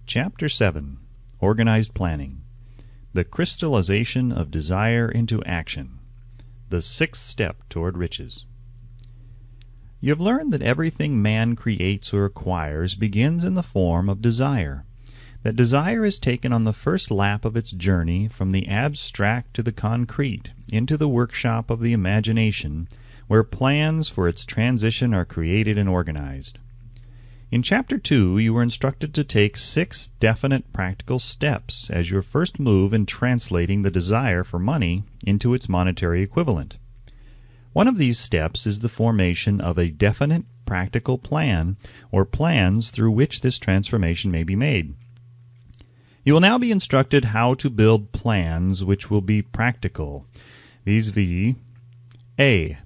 Chapter 7. Organized Planning. The Crystallization of Desire into Action. The sixth step toward riches. You have learned that everything man creates or acquires begins in the form of desire. That desire is taken on the first lap of its journey from the abstract to the concrete, into the workshop of the imagination, where plans for its transition are created and organized. In Chapter 2, you were instructed to take 6 definite practical steps as your first move in translating the desire for money into its monetary equivalent. One of these steps is the formation of a definite practical plan, or plans through which this transformation may be made. You will now be instructed how to build plans which will be practical, vis-a-vis A.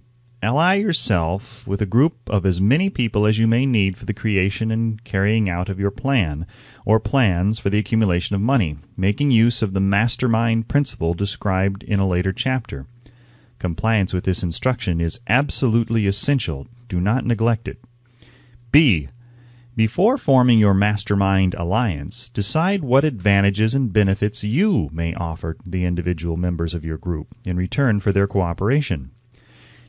Ally yourself with a group of as many people as you may need for the creation and carrying out of your plan, or plans for the accumulation of money, making use of the mastermind principle described in a later chapter. Compliance with this instruction is absolutely essential. Do not neglect it. B. Before forming your mastermind alliance, decide what advantages and benefits you may offer the individual members of your group in return for their cooperation.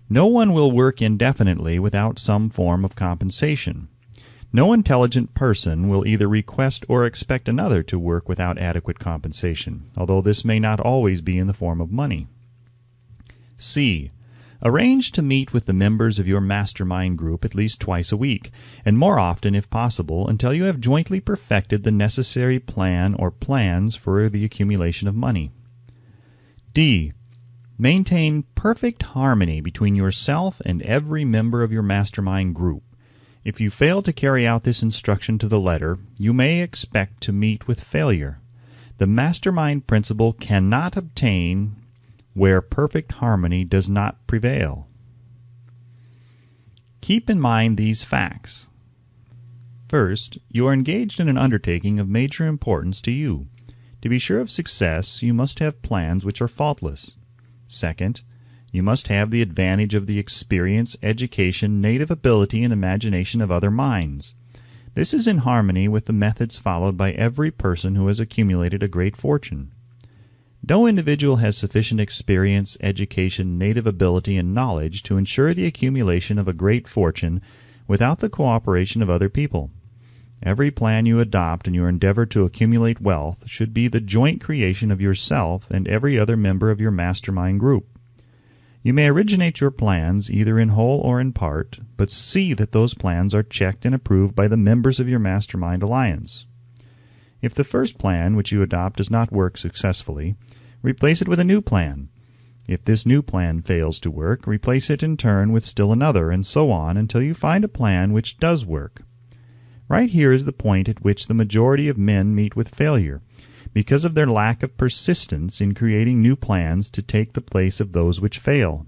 No one will work indefinitely without some form of compensation. No intelligent person will either request or expect another to work without adequate compensation, although this may not always be in the form of money. C. Arrange to meet with the members of your mastermind group at least twice a week, and more often if possible, until you have jointly perfected the necessary plan or plans for the accumulation of money. D. Maintain perfect harmony between yourself and every member of your mastermind group. If you fail to carry out this instruction to the letter, you may expect to meet with failure. The mastermind principle cannot obtain where perfect harmony does not prevail. Keep in mind these facts. First, you are engaged in an undertaking of major importance to you. To be sure of success, you must have plans which are faultless. Second, you must have the advantage of the experience, education, native ability, and imagination of other minds. This is in harmony with the methods followed by every person who has accumulated a great fortune. No individual has sufficient experience, education, native ability, and knowledge to ensure the accumulation of a great fortune without the cooperation of other people. Every plan you adopt in your endeavor to accumulate wealth should be the joint creation of yourself and every other member of your mastermind group. You may originate your plans either in whole or in part, but see that those plans are checked and approved by the members of your mastermind alliance. If the first plan which you adopt does not work successfully, replace it with a new plan. If this new plan fails to work, replace it in turn with still another, and so on until you find a plan which does work. Right here is the point at which the majority of men meet with failure, because of their lack of persistence in creating new plans to take the place of those which fail.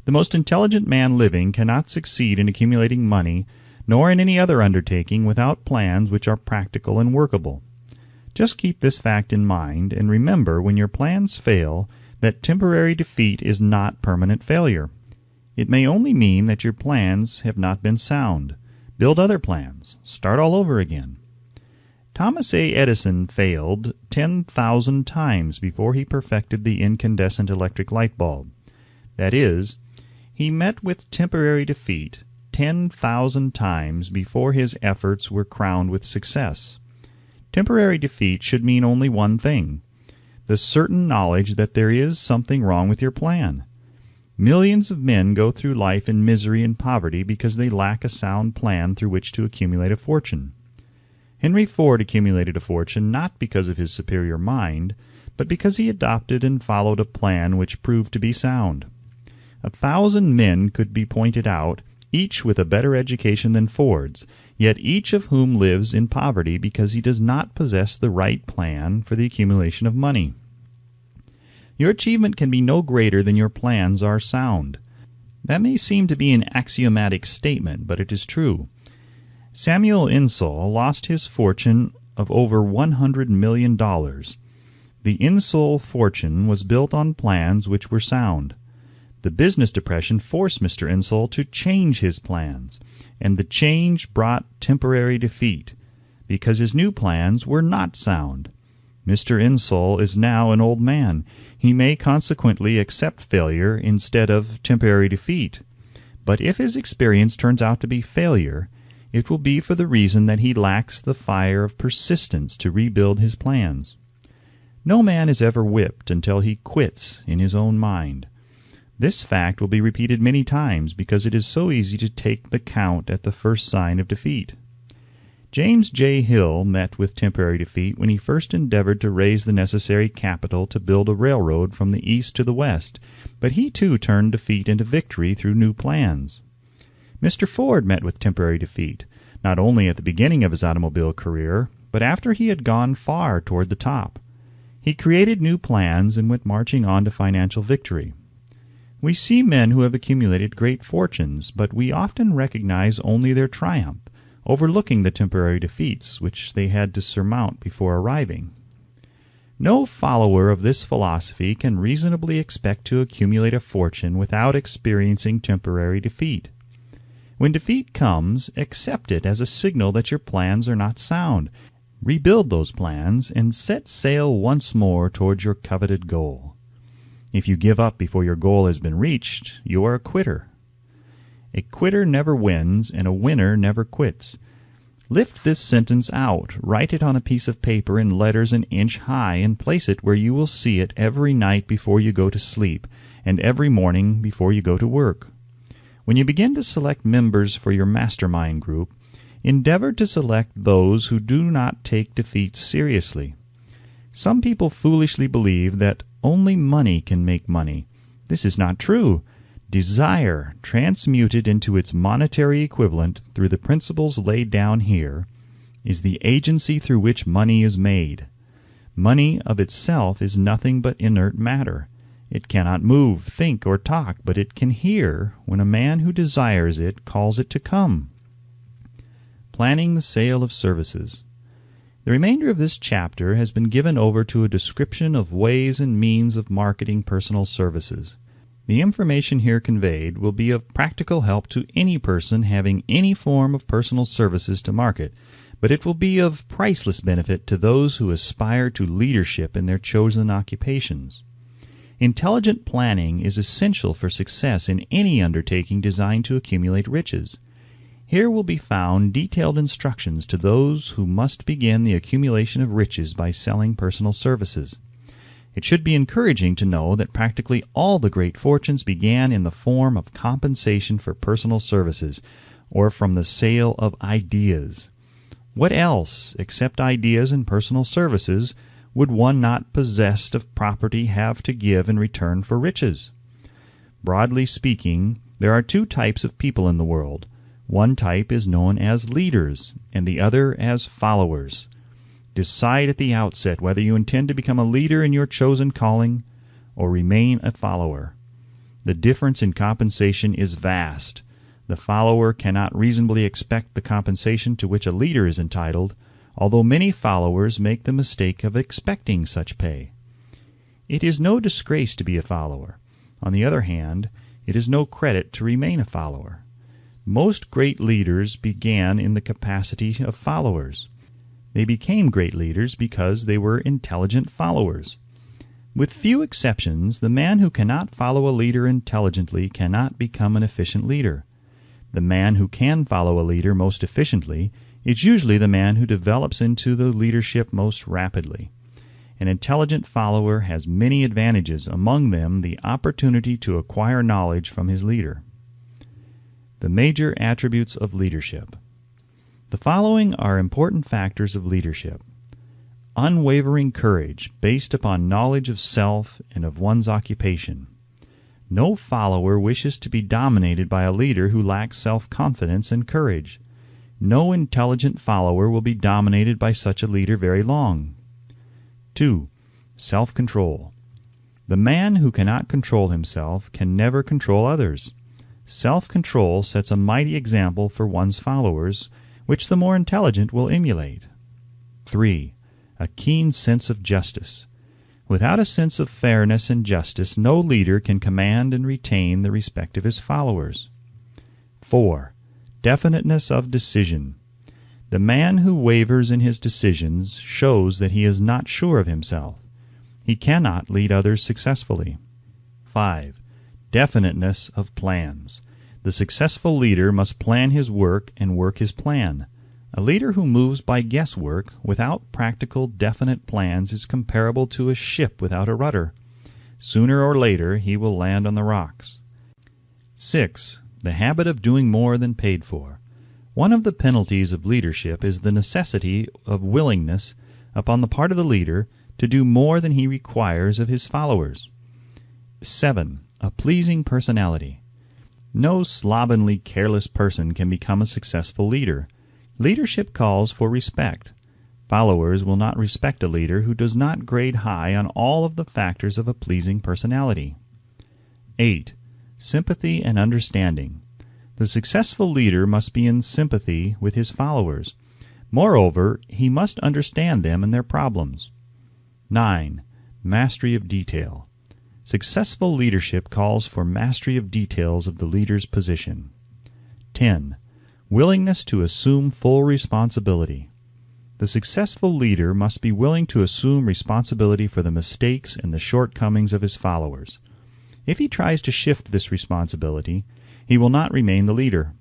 The most intelligent man living cannot succeed in accumulating money, nor in any other undertaking, without plans which are practical and workable. Just keep this fact in mind, and remember when your plans fail that temporary defeat is not permanent failure. It may only mean that your plans have not been sound. Build other plans. Start all over again. Thomas A. Edison failed 10,000 times before he perfected the incandescent electric light bulb. That is, he met with temporary defeat 10,000 times before his efforts were crowned with success. Temporary defeat should mean only one thing: the certain knowledge that there is something wrong with your plan. Millions of men go through life in misery and poverty because they lack a sound plan through which to accumulate a fortune. Henry Ford accumulated a fortune not because of his superior mind, but because he adopted and followed a plan which proved to be sound. 1,000 men could be pointed out, each with a better education than Ford's, yet each of whom lives in poverty because he does not possess the right plan for the accumulation of money. Your achievement can be no greater than your plans are sound. That may seem to be an axiomatic statement, but it is true. Samuel Insull lost his fortune of over $100 million. The Insull fortune was built on plans which were sound. The business depression forced Mr. Insull to change his plans, and the change brought temporary defeat. because his new plans were not sound. Mr. Insull is now an old man. He may consequently accept failure instead of temporary defeat. But if his experience turns out to be failure, it will be for the reason that he lacks the fire of persistence to rebuild his plans. No man is ever whipped until he quits in his own mind. This fact will be repeated many times because it is so easy to take the count at the first sign of defeat. James J. Hill met with temporary defeat when he first endeavored to raise the necessary capital to build a railroad from the east to the west, but he too turned defeat into victory through new plans. Mr. Ford met with temporary defeat, not only at the beginning of his automobile career, but after he had gone far toward the top. He created new plans and went marching on to financial victory. We see men who have accumulated great fortunes, but we often recognize only their triumph, overlooking the temporary defeats which they had to surmount before arriving. No follower of this philosophy can reasonably expect to accumulate a fortune without experiencing temporary defeat. When defeat comes, accept it as a signal that your plans are not sound. Rebuild those plans and set sail once more towards your coveted goal. If you give up before your goal has been reached, you are a quitter. A quitter never wins, and a winner never quits. Lift this sentence out, write it on a piece of paper in letters an inch high, and place it where you will see it every night before you go to sleep, and every morning before you go to work. When you begin to select members for your mastermind group, endeavor to select those who do not take defeat seriously. Some people foolishly believe that only money can make money. This is not true. Desire, transmuted into its monetary equivalent through the principles laid down here, is the agency through which money is made. Money of itself is nothing but inert matter. It cannot move, think, or talk, but it can hear when a man who desires it calls it to come. Planning the sale of services. The remainder of this chapter has been given over to a description of ways and means of marketing personal services. The information here conveyed will be of practical help to any person having any form of personal services to market, but it will be of priceless benefit to those who aspire to leadership in their chosen occupations. Intelligent planning is essential for success in any undertaking designed to accumulate riches. Here will be found detailed instructions to those who must begin the accumulation of riches by selling personal services. It should be encouraging to know that practically all the great fortunes began in the form of compensation for personal services, or from the sale of ideas. What else, except ideas and personal services, would one not possessed of property have to give in return for riches? Broadly speaking, there are two types of people in the world. One type is known as leaders, and the other as followers. Decide at the outset whether you intend to become a leader in your chosen calling or remain a follower. The difference in compensation is vast. The follower cannot reasonably expect the compensation to which a leader is entitled, although many followers make the mistake of expecting such pay. It is no disgrace to be a follower. On the other hand, it is no credit to remain a follower. Most great leaders began in the capacity of followers. They became great leaders because they were intelligent followers. With few exceptions, the man who cannot follow a leader intelligently cannot become an efficient leader. The man who can follow a leader most efficiently is usually the man who develops into the leadership most rapidly. An intelligent follower has many advantages, among them the opportunity to acquire knowledge from his leader. The major attributes of leadership. The following are important factors of leadership. Unwavering courage, based upon knowledge of self and of one's occupation. No follower wishes to be dominated by a leader who lacks self-confidence and courage. No intelligent follower will be dominated by such a leader very long. 2. Self-control. The man who cannot control himself can never control others. Self-control sets a mighty example for one's followers, which the more intelligent will emulate. 3. A keen sense of justice. Without a sense of fairness and justice, no leader can command and retain the respect of his followers. 4. Definiteness of decision. The man who wavers in his decisions shows that he is not sure of himself. He cannot lead others successfully. 5. Definiteness of plans. The successful leader must plan his work and work his plan. A leader who moves by guesswork without practical, definite plans is comparable to a ship without a rudder. Sooner or later he will land on the rocks. 6. The habit of doing more than paid for. One of the penalties of leadership is the necessity of willingness upon the part of the leader to do more than he requires of his followers. 7. A pleasing personality. No slovenly, careless person can become a successful leader. Leadership calls for respect. Followers will not respect a leader who does not grade high on all of the factors of a pleasing personality. 8. Sympathy and understanding. The successful leader must be in sympathy with his followers. Moreover, he must understand them and their problems. 9. Mastery of detail. Successful leadership calls for mastery of details of the leader's position. 10. Willingness to assume full responsibility. The successful leader must be willing to assume responsibility for the mistakes and the shortcomings of his followers. If he tries to shift this responsibility, he will not remain the leader.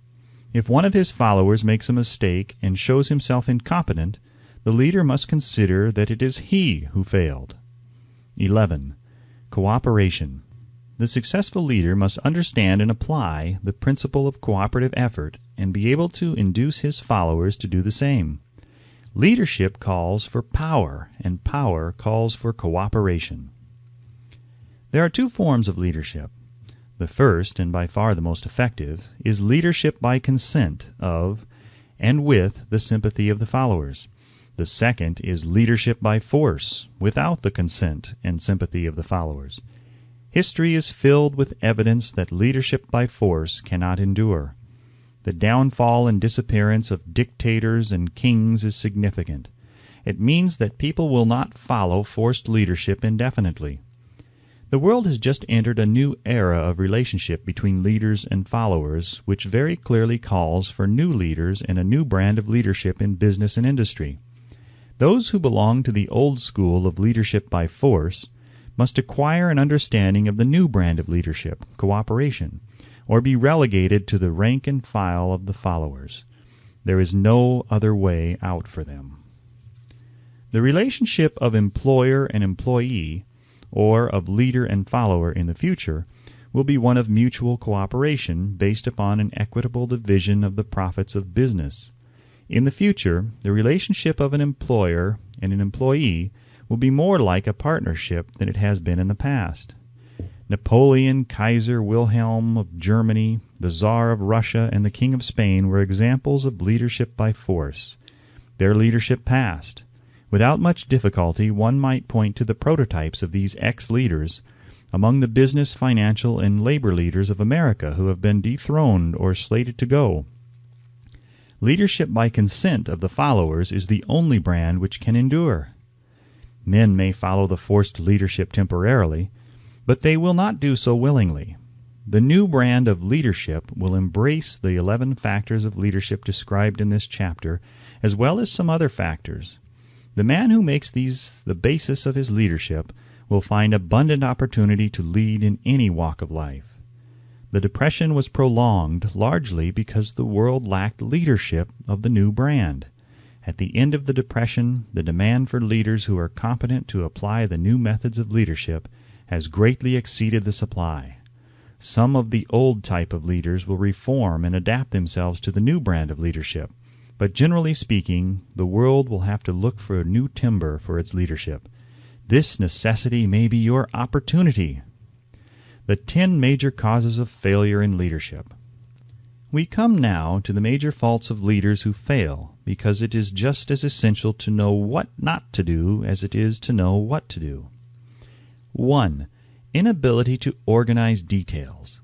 If one of his followers makes a mistake and shows himself incompetent, the leader must consider that it is he who failed. 11. Cooperation. The successful leader must understand and apply the principle of cooperative effort and be able to induce his followers to do the same. Leadership calls for power, and power calls for cooperation. There are two forms of leadership. The first, and by far the most effective, is leadership by consent of and with the sympathy of the followers. The second is leadership by force, without the consent and sympathy of the followers. History is filled with evidence that leadership by force cannot endure. The downfall and disappearance of dictators and kings is significant. It means that people will not follow forced leadership indefinitely. The world has just entered a new era of relationship between leaders and followers, which very clearly calls for new leaders and a new brand of leadership in business and industry. Those who belong to the old school of leadership by force must acquire an understanding of the new brand of leadership, cooperation, or be relegated to the rank and file of the followers. There is no other way out for them. The relationship of employer and employee, or of leader and follower in the future, will be one of mutual cooperation based upon an equitable division of the profits of business. In the future, the relationship of an employer and an employee will be more like a partnership than it has been in the past. Napoleon, Kaiser Wilhelm of Germany, the Tsar of Russia, and the King of Spain were examples of leadership by force. Their leadership passed. Without much difficulty, one might point to the prototypes of these ex-leaders among the business, financial, and labor leaders of America who have been dethroned or slated to go. Leadership by consent of the followers is the only brand which can endure. Men may follow the forced leadership temporarily, but they will not do so willingly. The new brand of leadership will embrace the 11 factors of leadership described in this chapter, as well as some other factors. The man who makes these the basis of his leadership will find abundant opportunity to lead in any walk of life. The Depression was prolonged largely because the world lacked leadership of the new brand. At the end of the Depression, the demand for leaders who are competent to apply the new methods of leadership has greatly exceeded the supply. Some of the old type of leaders will reform and adapt themselves to the new brand of leadership, but generally speaking, the world will have to look for a new timber for its leadership. This necessity may be your opportunity. The 10 major causes of failure in leadership. We come now to the major faults of leaders who fail, because it is just as essential to know what not to do as it is to know what to do. 1. Inability to organize details.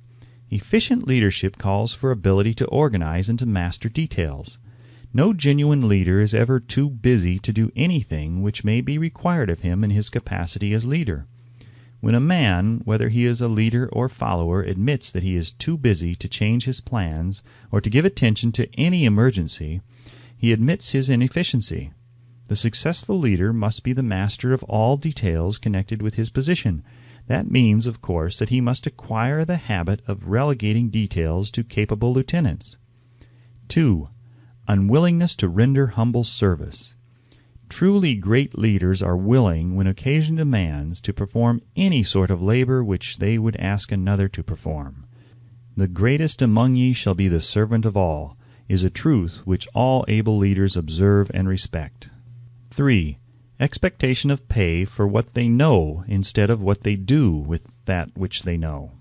Efficient leadership calls for ability to organize and to master details. No genuine leader is ever too busy to do anything which may be required of him in his capacity as leader. When a man, whether he is a leader or follower, admits that he is too busy to change his plans or to give attention to any emergency, he admits his inefficiency. The successful leader must be the master of all details connected with his position. That means, of course, that he must acquire the habit of relegating details to capable lieutenants. 2. Unwillingness to render humble service. Truly great leaders are willing, when occasion demands, to perform any sort of labor which they would ask another to perform. The greatest among ye shall be the servant of all, is a truth which all able leaders observe and respect. 3. Expectation of pay for what they know instead of what they do with that which they know.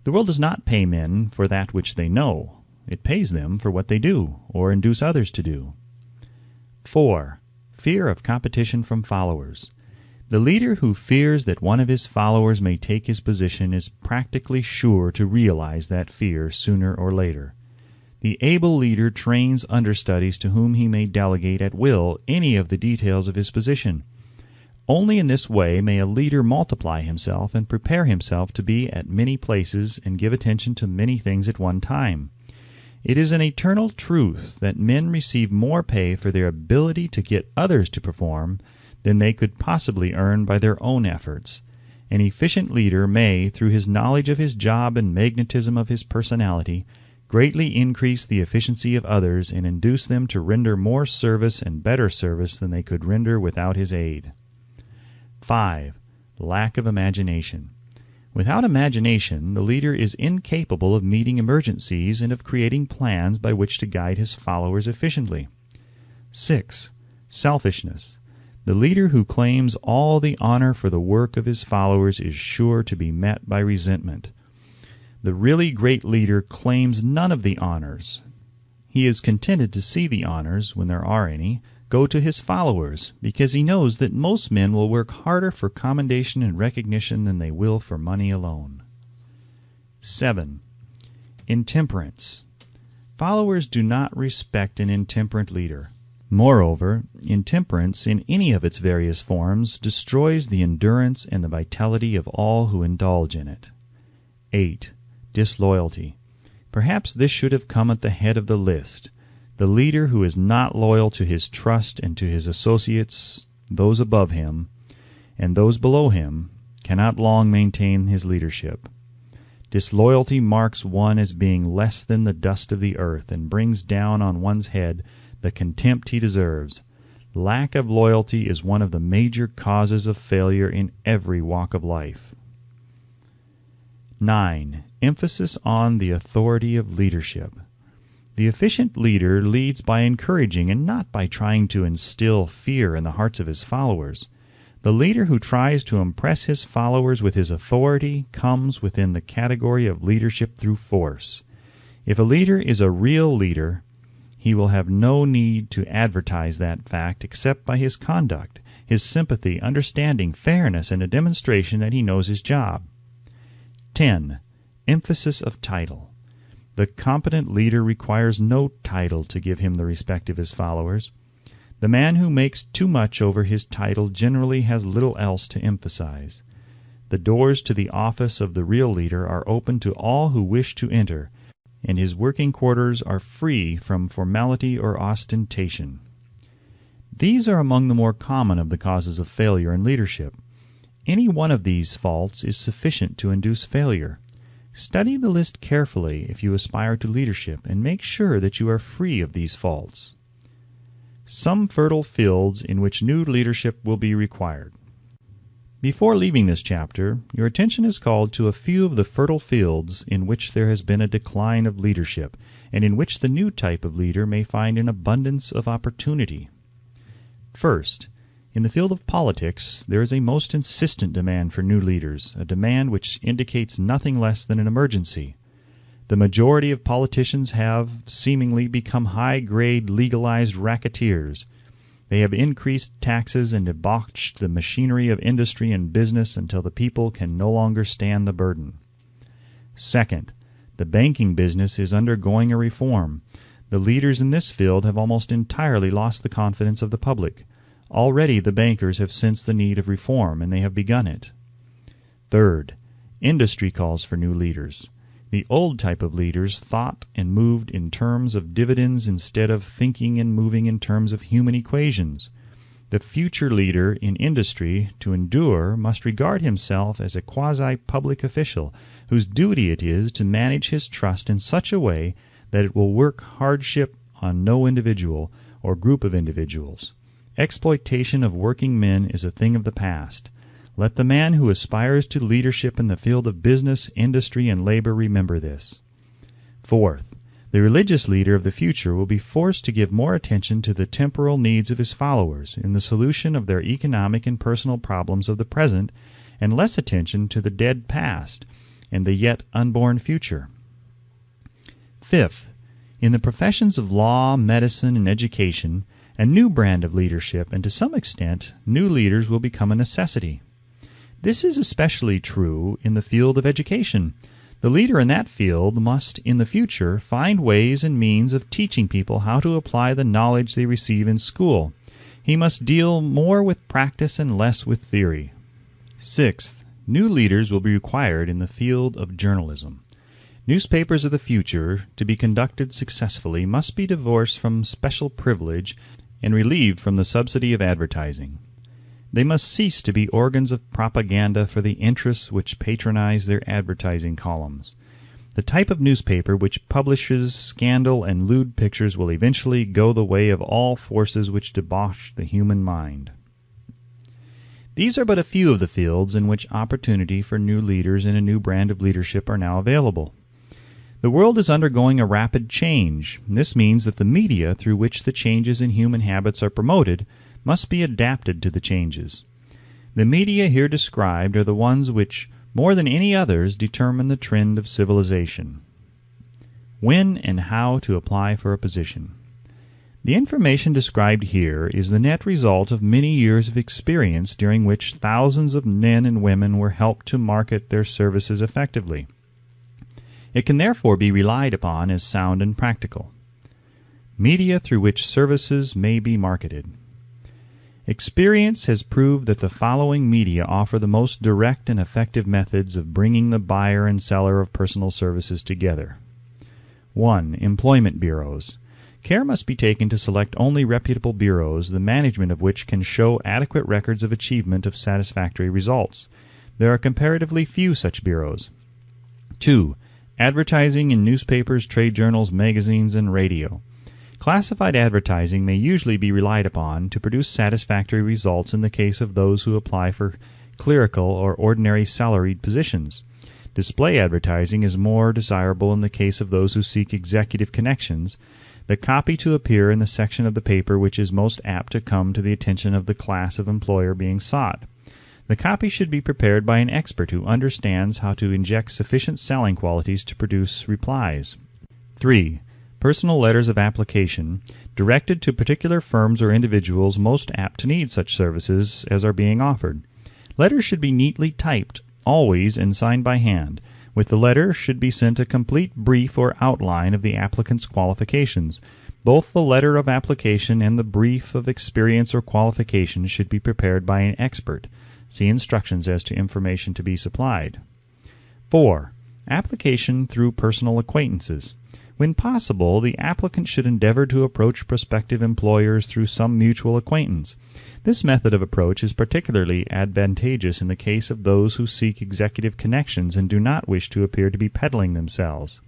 The world does not pay men for that which they know. It pays them for what they do, or induce others to do. 4. Fear of competition from followers. The leader who fears that one of his followers may take his position is practically sure to realize that fear sooner or later. The able leader trains understudies to whom he may delegate at will any of the details of his position. Only in this way may a leader multiply himself and prepare himself to be at many places and give attention to many things at one time. It is an eternal truth that men receive more pay for their ability to get others to perform than they could possibly earn by their own efforts. An efficient leader may, through his knowledge of his job and magnetism of his personality, greatly increase the efficiency of others and induce them to render more service and better service than they could render without his aid. 5. Lack of imagination. Without imagination, the leader is incapable of meeting emergencies and of creating plans by which to guide his followers efficiently. 6. Selfishness. The leader who claims all the honor for the work of his followers is sure to be met by resentment. The really great leader claims none of the honors. He is contented to see the honors, when there are any, go to his followers, because he knows that most men will work harder for commendation and recognition than they will for money alone. 7. Intemperance. Followers do not respect an intemperate leader. Moreover, intemperance in any of its various forms destroys the endurance and the vitality of all who indulge in it. 8. Disloyalty. Perhaps this should have come at the head of the list. The leader who is not loyal to his trust and to his associates, those above him, and those below him, cannot long maintain his leadership. Disloyalty marks one as being less than the dust of the earth, and brings down on one's head the contempt he deserves. Lack of loyalty is one of the major causes of failure in every walk of life. 9. Emphasis on the authority of leadership. The efficient leader leads by encouraging and not by trying to instill fear in the hearts of his followers. The leader who tries to impress his followers with his authority comes within the category of leadership through force. If a leader is a real leader, he will have no need to advertise that fact except by his conduct, his sympathy, understanding, fairness, and a demonstration that he knows his job. 10. Emphasis of title. The competent leader requires no title to give him the respect of his followers. The man who makes too much over his title generally has little else to emphasize. The doors to the office of the real leader are open to all who wish to enter, and his working quarters are free from formality or ostentation. These are among the more common of the causes of failure in leadership. Any one of these faults is sufficient to induce failure. Study the list carefully if you aspire to leadership, and make sure that you are free of these faults. Some fertile fields in which new leadership will be required. Before leaving this chapter, your attention is called to a few of the fertile fields in which there has been a decline of leadership, and in which the new type of leader may find an abundance of opportunity. First, in the field of politics, there is a most insistent demand for new leaders, a demand which indicates nothing less than an emergency. The majority of politicians have, seemingly, become high-grade legalized racketeers. They have increased taxes and debauched the machinery of industry and business until the people can no longer stand the burden. Second, the banking business is undergoing a reform. The leaders in this field have almost entirely lost the confidence of the public. Already the bankers have sensed the need of reform, and they have begun it. Third, industry calls for new leaders. The old type of leaders thought and moved in terms of dividends instead of thinking and moving in terms of human equations. The future leader in industry, to endure, must regard himself as a quasi-public official whose duty it is to manage his trust in such a way that it will work hardship on no individual or group of individuals. Exploitation of working men is a thing of the past. Let the man who aspires to leadership in the field of business, industry, and labor remember this. Fourth, the religious leader of the future will be forced to give more attention to the temporal needs of his followers in the solution of their economic and personal problems of the present, and less attention to the dead past and the yet unborn future. Fifth, in the professions of law, medicine, and education, a new brand of leadership, and to some extent, new leaders will become a necessity. This is especially true in the field of education. The leader in that field must, in the future, find ways and means of teaching people how to apply the knowledge they receive in school. He must deal more with practice and less with theory. Sixth, new leaders will be required in the field of journalism. Newspapers of the future, to be conducted successfully, must be divorced from special privilege and relieved from the subsidy of advertising. They must cease to be organs of propaganda for the interests which patronize their advertising columns. The type of newspaper which publishes scandal and lewd pictures will eventually go the way of all forces which debauch the human mind. These are but a few of the fields in which opportunity for new leaders and a new brand of leadership are now available. The world is undergoing a rapid change. This means that the media through which the changes in human habits are promoted must be adapted to the changes. The media here described are the ones which, more than any others, determine the trend of civilization. When and how to apply for a position. The information described here is the net result of many years of experience during which thousands of men and women were helped to market their services effectively. It can therefore be relied upon as sound and practical. Media through which services may be marketed. Experience has proved that the following media offer the most direct and effective methods of bringing the buyer and seller of personal services together. 1. Employment bureaus. Care must be taken to select only reputable bureaus, the management of which can show adequate records of achievement of satisfactory results. There are comparatively few such bureaus. 2. Advertising in newspapers, trade journals, magazines, and radio. Classified advertising may usually be relied upon to produce satisfactory results in the case of those who apply for clerical or ordinary salaried positions. Display advertising is more desirable in the case of those who seek executive connections. The copy to appear in the section of the paper which is most apt to come to the attention of the class of employer being sought. The copy should be prepared by an expert who understands how to inject sufficient selling qualities to produce replies. 3. Personal letters of application, directed to particular firms or individuals most apt to need such services as are being offered. Letters should be neatly typed, always, and signed by hand. With the letter should be sent a complete brief or outline of the applicant's qualifications. Both the letter of application and the brief of experience or qualifications should be prepared by an expert. See instructions as to information to be supplied. 4. Application through personal acquaintances. When possible, the applicant should endeavor to approach prospective employers through some mutual acquaintance. This method of approach is particularly advantageous in the case of those who seek executive connections and do not wish to appear to be peddling themselves.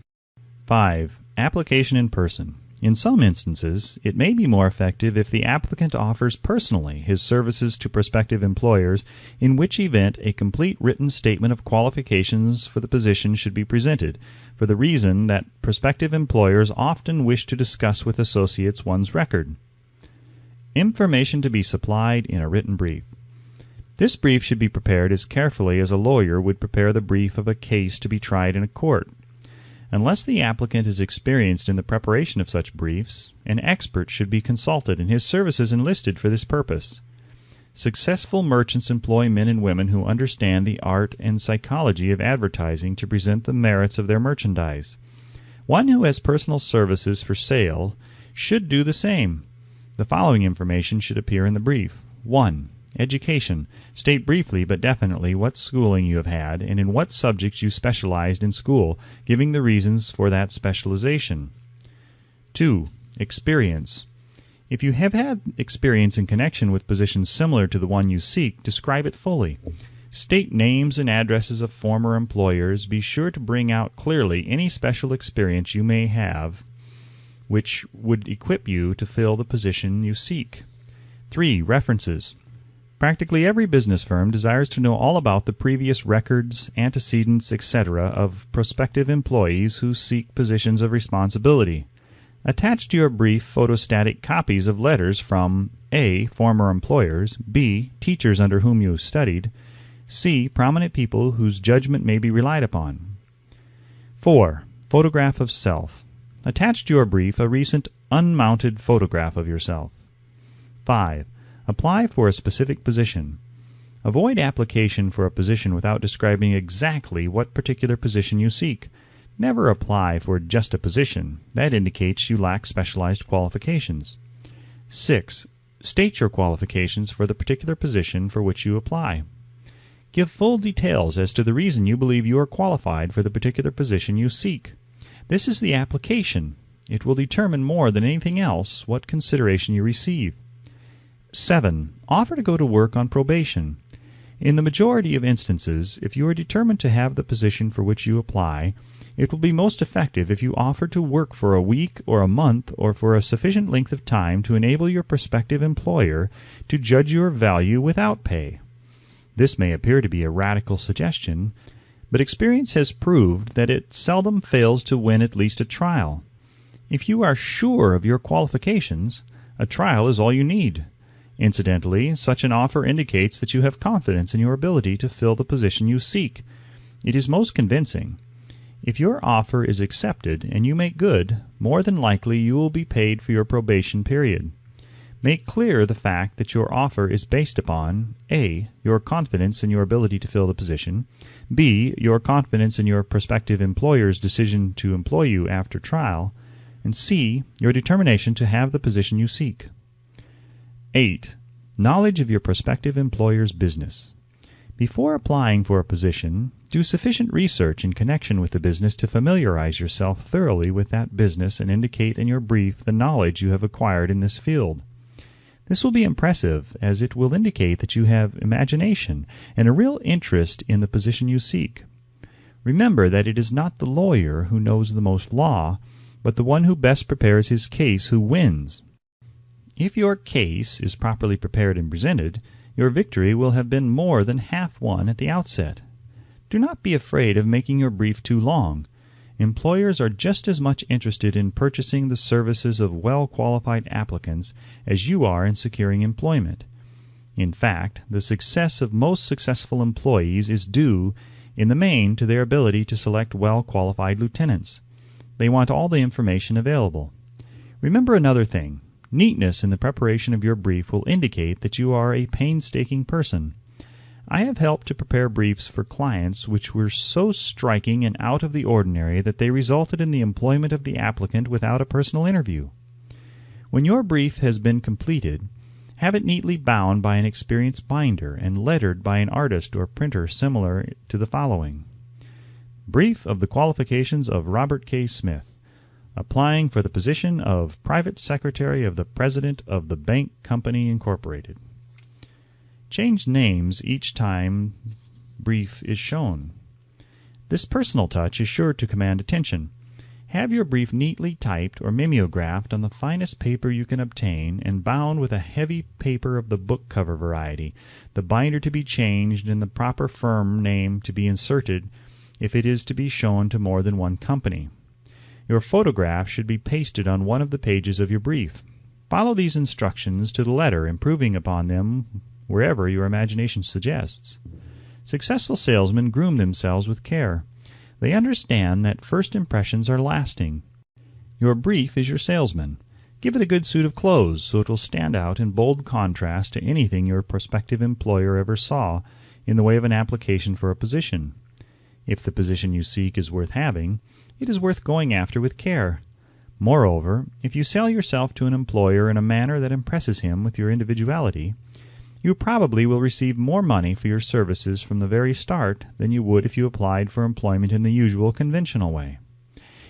5. Application in person. In some instances, it may be more effective if the applicant offers personally his services to prospective employers, in which event a complete written statement of qualifications for the position should be presented, for the reason that prospective employers often wish to discuss with associates one's record. Information to be supplied in a written brief. This brief should be prepared as carefully as a lawyer would prepare the brief of a case to be tried in a court. Unless the applicant is experienced in the preparation of such briefs, an expert should be consulted and his services enlisted for this purpose. Successful merchants employ men and women who understand the art and psychology of advertising to present the merits of their merchandise. One who has personal services for sale should do the same. The following information should appear in the brief. 1. Education. State briefly but definitely what schooling you have had and in what subjects you specialized in school, giving the reasons for that specialization. 2. Experience. If you have had experience in connection with positions similar to the one you seek, describe it fully. State names and addresses of former employers. Be sure to bring out clearly any special experience you may have which would equip you to fill the position you seek. 3. References. Practically every business firm desires to know all about the previous records, antecedents, etc. of prospective employees who seek positions of responsibility. Attach to your brief photostatic copies of letters from A. Former employers, B. Teachers under whom you studied, C. Prominent people whose judgment may be relied upon. 4. Photograph of self. Attach to your brief a recent unmounted photograph of yourself. 5. Apply for a specific position. Avoid application for a position without describing exactly what particular position you seek. Never apply for just a position. That indicates you lack specialized qualifications. 6. State your qualifications for the particular position for which you apply. Give full details as to the reason you believe you are qualified for the particular position you seek. This is the application. It will determine more than anything else what consideration you receive. 7. Offer to go to work on probation. In the majority of instances, if you are determined to have the position for which you apply, it will be most effective if you offer to work for a week or a month or for a sufficient length of time to enable your prospective employer to judge your value without pay. This may appear to be a radical suggestion, but experience has proved that it seldom fails to win at least a trial. If you are sure of your qualifications, a trial is all you need. Incidentally, such an offer indicates that you have confidence in your ability to fill the position you seek. It is most convincing. If your offer is accepted and you make good, more than likely you will be paid for your probation period. Make clear the fact that your offer is based upon A. Your confidence in your ability to fill the position, B. Your confidence in your prospective employer's decision to employ you after trial, and C. Your determination to have the position you seek. 8. Knowledge of your prospective employer's business. Before applying for a position, do sufficient research in connection with the business to familiarize yourself thoroughly with that business and indicate in your brief the knowledge you have acquired in this field. This will be impressive, as it will indicate that you have imagination and a real interest in the position you seek. Remember that it is not the lawyer who knows the most law, but the one who best prepares his case who wins. If your case is properly prepared and presented, your victory will have been more than half won at the outset. Do not be afraid of making your brief too long. Employers are just as much interested in purchasing the services of well-qualified applicants as you are in securing employment. In fact, the success of most successful employees is due, in the main, to their ability to select well-qualified lieutenants. They want all the information available. Remember another thing. Neatness in the preparation of your brief will indicate that you are a painstaking person. I have helped to prepare briefs for clients which were so striking and out of the ordinary that they resulted in the employment of the applicant without a personal interview. When your brief has been completed, have it neatly bound by an experienced binder and lettered by an artist or printer similar to the following. Brief of the qualifications of Robert K. Smith, applying for the position of Private Secretary of the President of the Bank Company, Incorporated. Change names each time brief is shown. This personal touch is sure to command attention. Have your brief neatly typed or mimeographed on the finest paper you can obtain and bound with a heavy paper of the book cover variety, the binder to be changed and the proper firm name to be inserted if it is to be shown to more than one company. Your photograph should be pasted on one of the pages of your brief. Follow these instructions to the letter, improving upon them wherever your imagination suggests. Successful salesmen groom themselves with care. They understand that first impressions are lasting. Your brief is your salesman. Give it a good suit of clothes so it will stand out in bold contrast to anything your prospective employer ever saw in the way of an application for a position. If the position you seek is worth having, it is worth going after with care. Moreover, if you sell yourself to an employer in a manner that impresses him with your individuality, You probably will receive more money for your services from the very start than you would if you applied for employment in the usual conventional way.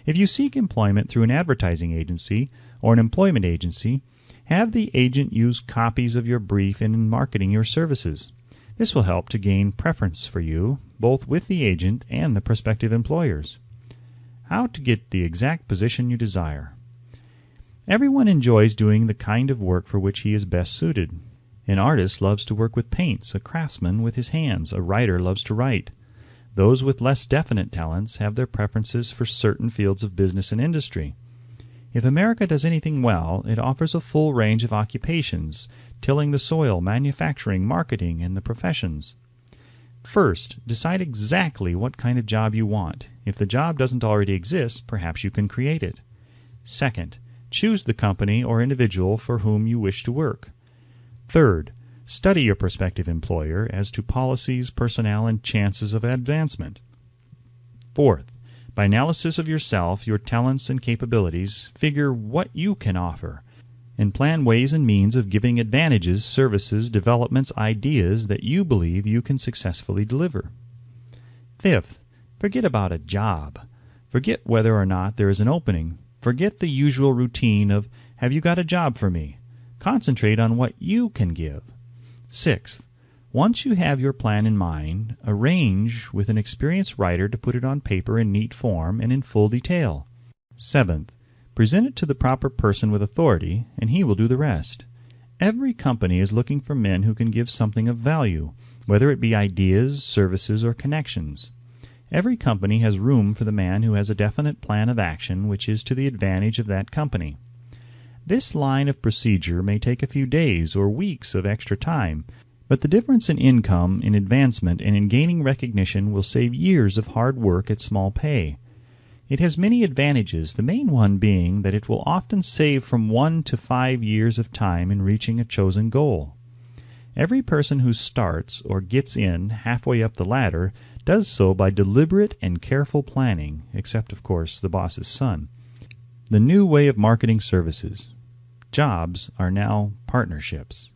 If you seek employment through an advertising agency or an employment agency, have the agent use copies of your brief in marketing your services. This will help to gain preference for you, both with the agent and the prospective employers. How to get the exact position you desire. Everyone enjoys doing the kind of work for which he is best suited. An artist loves to work with paints, a craftsman with his hands, a writer loves to write. Those with less definite talents have their preferences for certain fields of business and industry. If America does anything well, it offers a full range of occupations, tilling the soil, manufacturing, marketing, and the professions. First, decide exactly what kind of job you want. If the job doesn't already exist, perhaps you can create it. Second, choose the company or individual for whom you wish to work. Third, study your prospective employer as to policies, personnel, and chances of advancement. Fourth, by analysis of yourself, your talents and capabilities, figure what you can offer, and plan ways and means of giving advantages, services, developments, ideas that you believe you can successfully deliver. Fifth, forget about a job. Forget whether or not there is an opening. Forget the usual routine of, have you got a job for me? Concentrate on what you can give. Sixth, once you have your plan in mind, arrange with an experienced writer to put it on paper in neat form and in full detail. Seventh, present it to the proper person with authority, and he will do the rest. Every company is looking for men who can give something of value, whether it be ideas, services, or connections. Every company has room for the man who has a definite plan of action which is to the advantage of that company. This line of procedure may take a few days or weeks of extra time, but the difference in income, in advancement, and in gaining recognition will save years of hard work at small pay. It has many advantages, the main one being that it will often save from 1 to 5 years of time in reaching a chosen goal. Every person who starts or gets in halfway up the ladder does so by deliberate and careful planning, except, of course, the boss's son. The new way of marketing services. Jobs are now partnerships.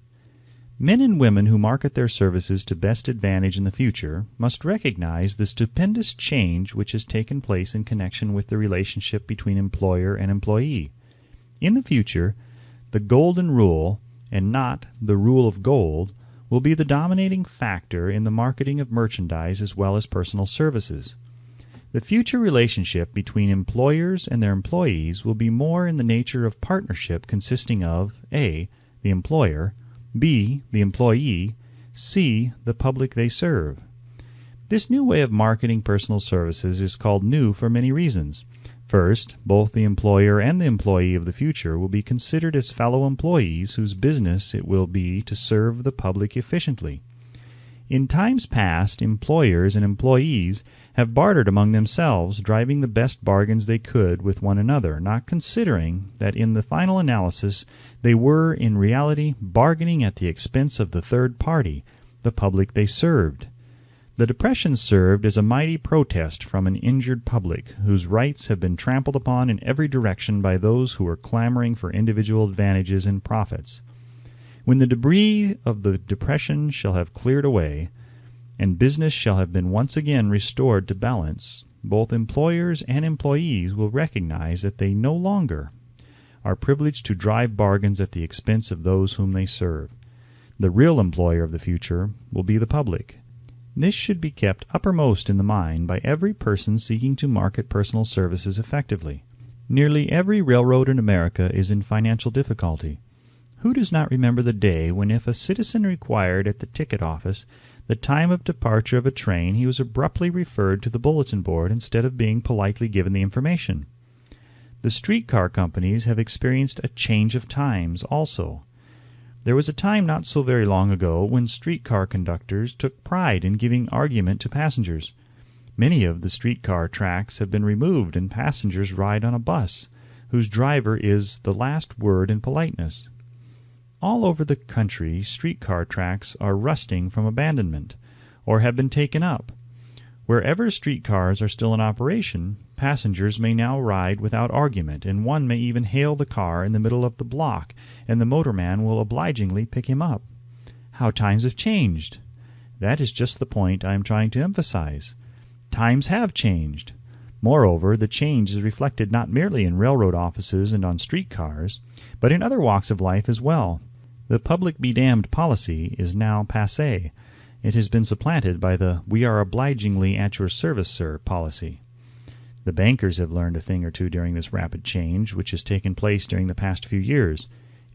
Men and women who market their services to best advantage in the future must recognize the stupendous change which has taken place in connection with the relationship between employer and employee. In the future, the golden rule, and not the rule of gold, will be the dominating factor in the marketing of merchandise as well as personal services. The future relationship between employers and their employees will be more in the nature of partnership consisting of A. the employer, B. the employee, C. the public they serve. This new way of marketing personal services is called new for many reasons. First, both the employer and the employee of the future will be considered as fellow employees whose business it will be to serve the public efficiently. In times past, employers and employees have bartered among themselves, driving the best bargains they could with one another, not considering that in the final analysis they were in reality bargaining at the expense of the third party, the public they served. The Depression served as a mighty protest from an injured public, whose rights have been trampled upon in every direction by those who are clamoring for individual advantages and profits. When the debris of the Depression shall have cleared away, and business shall have been once again restored to balance, both employers and employees will recognize that they no longer are privileged to drive bargains at the expense of those whom they serve. The real employer of the future will be the public. This should be kept uppermost in the mind by every person seeking to market personal services effectively. Nearly every railroad in America is in financial difficulty. Who does not remember the day when if a citizen required at the ticket office the time of departure of a train, he was abruptly referred to the bulletin board instead of being politely given the information? The streetcar companies have experienced a change of times also. There was a time not so very long ago when streetcar conductors took pride in giving argument to passengers. Many of the streetcar tracks have been removed and passengers ride on a bus, whose driver is the last word in politeness. All over the country, streetcar tracks are rusting from abandonment, or have been taken up. Wherever streetcars are still in operation, passengers may now ride without argument, and one may even hail the car in the middle of the block, and the motorman will obligingly pick him up. How times have changed! That is just the point I am trying to emphasize. Times have changed. Moreover, the change is reflected not merely in railroad offices and on streetcars, but in other walks of life as well. The public be damned policy is now passé. It has been supplanted by the "we are obligingly at your service, sir" policy. The bankers have learned a thing or two during this rapid change which has taken place during the past few years.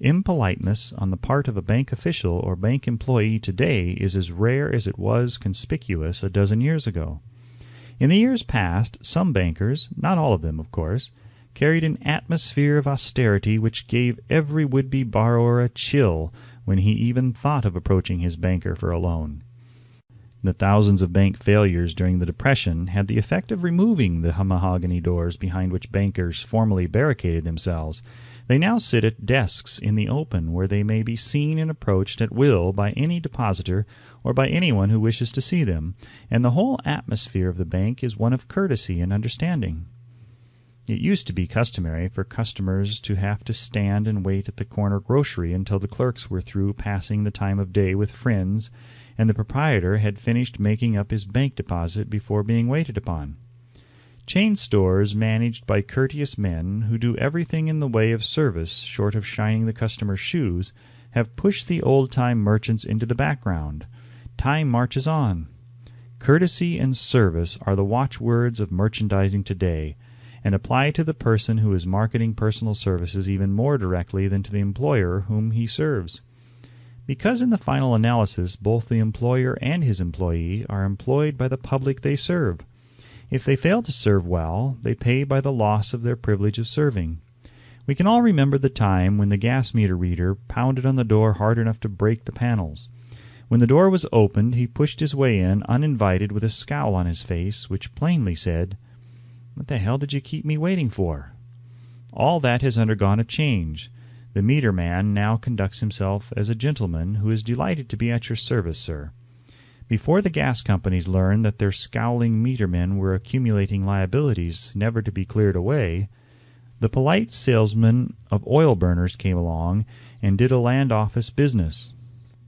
Impoliteness on the part of a bank official or bank employee today is as rare as it was conspicuous a dozen years ago. In the years past, some bankers, not all of them, of course, carried an atmosphere of austerity which gave every would-be borrower a chill when he even thought of approaching his banker for a loan. The thousands of bank failures during the Depression had the effect of removing the mahogany doors behind which bankers formerly barricaded themselves. They now sit at desks in the open where they may be seen and approached at will by any depositor or by anyone who wishes to see them, and the whole atmosphere of the bank is one of courtesy and understanding. It used to be customary for customers to have to stand and wait at the corner grocery until the clerks were through passing the time of day with friends, and the proprietor had finished making up his bank deposit before being waited upon. Chain stores managed by courteous men who do everything in the way of service short of shining the customer's shoes have pushed the old-time merchants into the background. Time marches on. Courtesy and service are the watchwords of merchandising today, and apply to the person who is marketing personal services even more directly than to the employer whom he serves. Because in the final analysis both the employer and his employee are employed by the public they serve. If they fail to serve well, they pay by the loss of their privilege of serving. We can all remember the time when the gas meter reader pounded on the door hard enough to break the panels. When the door was opened, he pushed his way in uninvited with a scowl on his face, which plainly said, "What the hell did you keep me waiting for?" All that has undergone a change. The meter man now conducts himself as a gentleman who is delighted to be at your service, sir. Before the gas companies learned that their scowling metermen were accumulating liabilities never to be cleared away, the polite salesman of oil burners came along and did a land office business.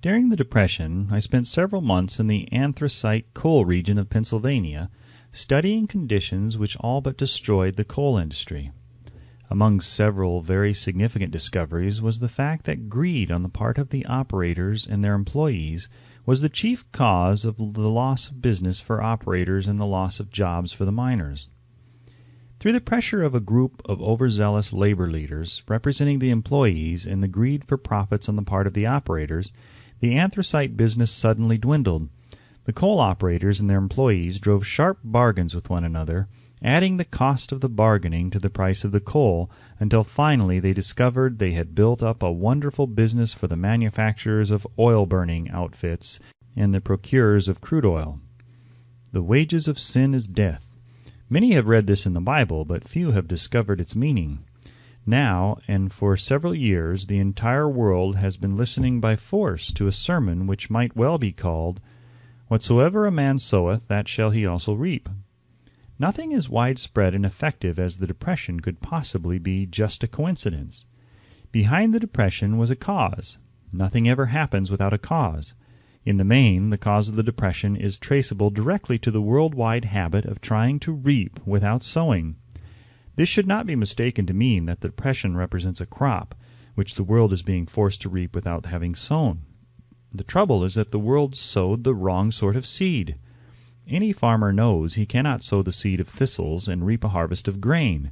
During the Depression, I spent several months in the anthracite coal region of Pennsylvania, studying conditions which all but destroyed the coal industry. Among several very significant discoveries was the fact that greed on the part of the operators and their employees was the chief cause of the loss of business for operators and the loss of jobs for the miners. Through the pressure of a group of overzealous labor leaders representing the employees and the greed for profits on the part of the operators, the anthracite business suddenly dwindled. The coal operators and their employees drove sharp bargains with one another, adding the cost of the bargaining to the price of the coal, until finally they discovered they had built up a wonderful business for the manufacturers of oil-burning outfits and the procurers of crude oil. The wages of sin is death. Many have read this in the Bible, but few have discovered its meaning. Now, and for several years, the entire world has been listening by force to a sermon which might well be called, "Whatsoever a man soweth, that shall he also reap." Nothing as widespread and effective as the Depression could possibly be just a coincidence. Behind the Depression was a cause. Nothing ever happens without a cause. In the main, the cause of the Depression is traceable directly to the worldwide habit of trying to reap without sowing. This should not be mistaken to mean that the Depression represents a crop, which the world is being forced to reap without having sown. The trouble is that the world sowed the wrong sort of seed. Any farmer knows he cannot sow the seed of thistles and reap a harvest of grain.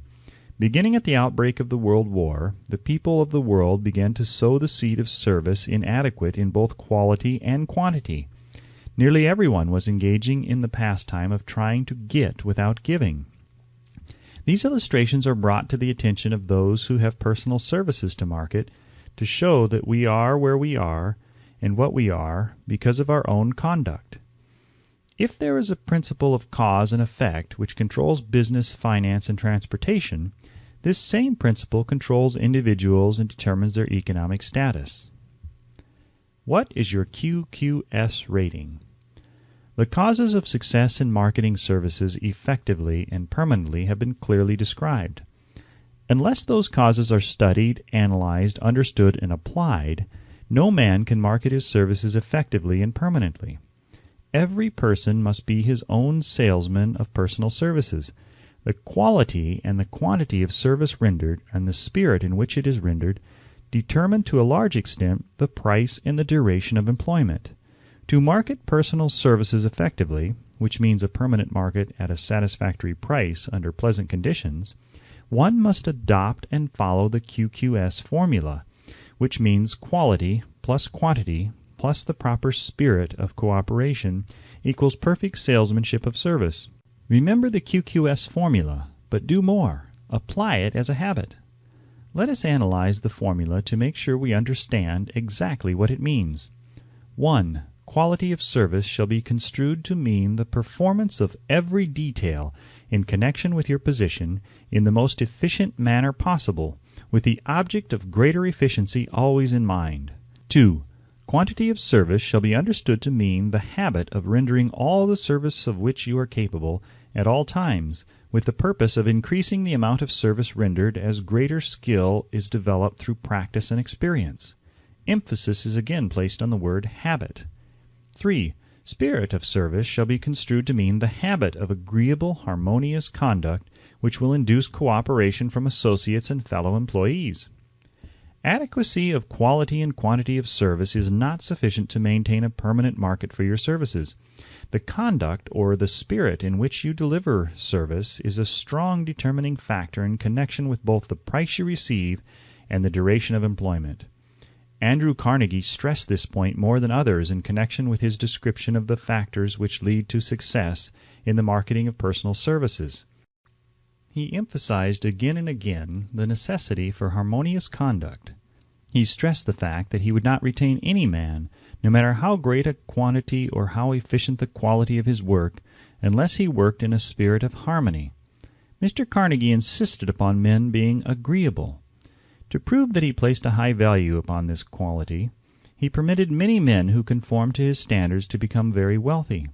Beginning at the outbreak of the World War, the people of the world began to sow the seed of service inadequate in both quality and quantity. Nearly everyone was engaging in the pastime of trying to get without giving. These illustrations are brought to the attention of those who have personal services to market to show that we are where we are and what we are because of our own conduct. If there is a principle of cause and effect which controls business, finance, and transportation, this same principle controls individuals and determines their economic status. What is your QQS rating? The causes of success in marketing services effectively and permanently have been clearly described. Unless those causes are studied, analyzed, understood, and applied, No man can market his services effectively and permanently. Every person must be his own salesman of personal services. The quality and the quantity of service rendered and the spirit in which it is rendered determine to a large extent the price and the duration of employment. To market personal services effectively, which means a permanent market at a satisfactory price under pleasant conditions, one must adopt and follow the QQS formula, which means quality plus quantity plus the proper spirit of cooperation equals perfect salesmanship of service. Remember the QQS formula, but do more. Apply it as a habit. Let us analyze the formula to make sure we understand exactly what it means. 1. Quality of service shall be construed to mean the performance of every detail in connection with your position in the most efficient manner possible, with the object of greater efficiency always in mind. 2. Quantity of service shall be understood to mean the habit of rendering all the service of which you are capable at all times, with the purpose of increasing the amount of service rendered as greater skill is developed through practice and experience. Emphasis is again placed on the word habit. 3. Spirit of service shall be construed to mean the habit of agreeable, harmonious conduct which will induce cooperation from associates and fellow employees. Adequacy of quality and quantity of service is not sufficient to maintain a permanent market for your services. The conduct or the spirit in which you deliver service is a strong determining factor in connection with both the price you receive and the duration of employment. Andrew Carnegie stressed this point more than others in connection with his description of the factors which lead to success in the marketing of personal services. He emphasized again and again the necessity for harmonious conduct. He stressed the fact that he would not retain any man, no matter how great a quantity or how efficient the quality of his work, unless he worked in a spirit of harmony. Mr. Carnegie insisted upon men being agreeable. To prove that he placed a high value upon this quality, he permitted many men who conformed to his standards to become very wealthy.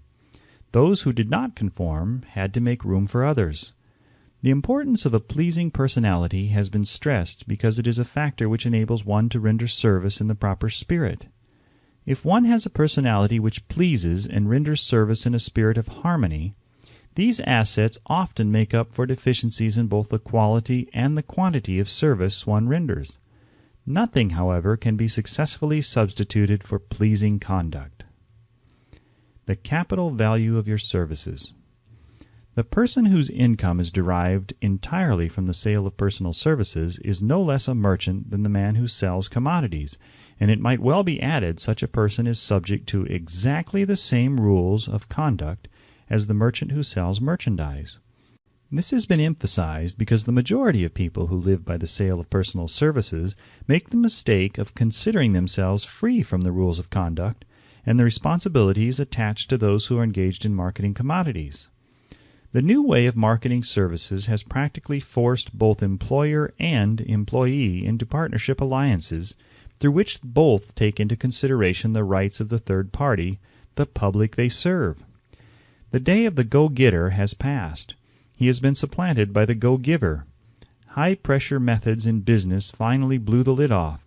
Those who did not conform had to make room for others. The importance of a pleasing personality has been stressed because it is a factor which enables one to render service in the proper spirit. If one has a personality which pleases and renders service in a spirit of harmony, these assets often make up for deficiencies in both the quality and the quantity of service one renders. Nothing, however, can be successfully substituted for pleasing conduct. The capital value of your services. The person whose income is derived entirely from the sale of personal services is no less a merchant than the man who sells commodities, and it might well be added such a person is subject to exactly the same rules of conduct as the merchant who sells merchandise. This has been emphasized because the majority of people who live by the sale of personal services make the mistake of considering themselves free from the rules of conduct and the responsibilities attached to those who are engaged in marketing commodities. The new way of marketing services has practically forced both employer and employee into partnership alliances through which both take into consideration the rights of the third party, the public they serve. The day of the go-getter has passed. He has been supplanted by the go-giver. High-pressure methods in business finally blew the lid off.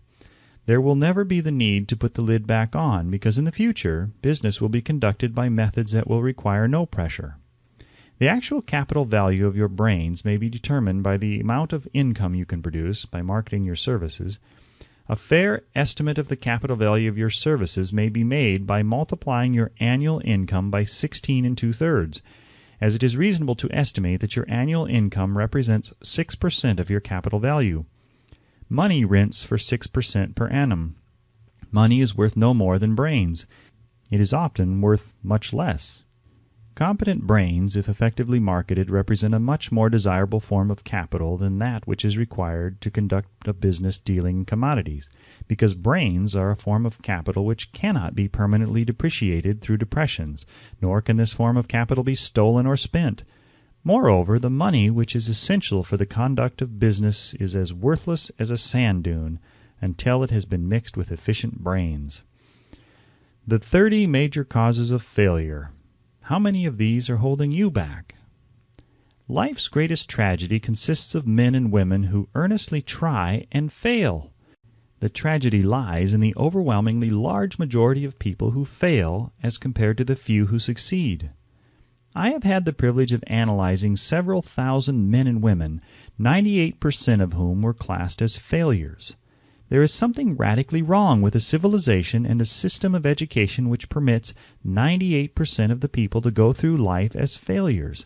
There will never be the need to put the lid back on because in the future, business will be conducted by methods that will require no pressure. The actual capital value of your brains may be determined by the amount of income you can produce by marketing your services. A fair estimate of the capital value of your services may be made by multiplying your annual income by 16 2/3, as it is reasonable to estimate that your annual income represents 6% of your capital value. Money rents for 6% per annum. Money is worth no more than brains. It is often worth much less. Competent brains, if effectively marketed, represent a much more desirable form of capital than that which is required to conduct a business dealing in commodities, because brains are a form of capital which cannot be permanently depreciated through depressions, nor can this form of capital be stolen or spent. Moreover, the money which is essential for the conduct of business is as worthless as a sand dune until it has been mixed with efficient brains. The 30 major causes of failure. How many of these are holding you back? Life's greatest tragedy consists of men and women who earnestly try and fail. The tragedy lies in the overwhelmingly large majority of people who fail as compared to the few who succeed. I have had the privilege of analyzing several thousand men and women, 98% of whom were classed as failures. There is something radically wrong with a civilization and a system of education which permits 98% of the people to go through life as failures.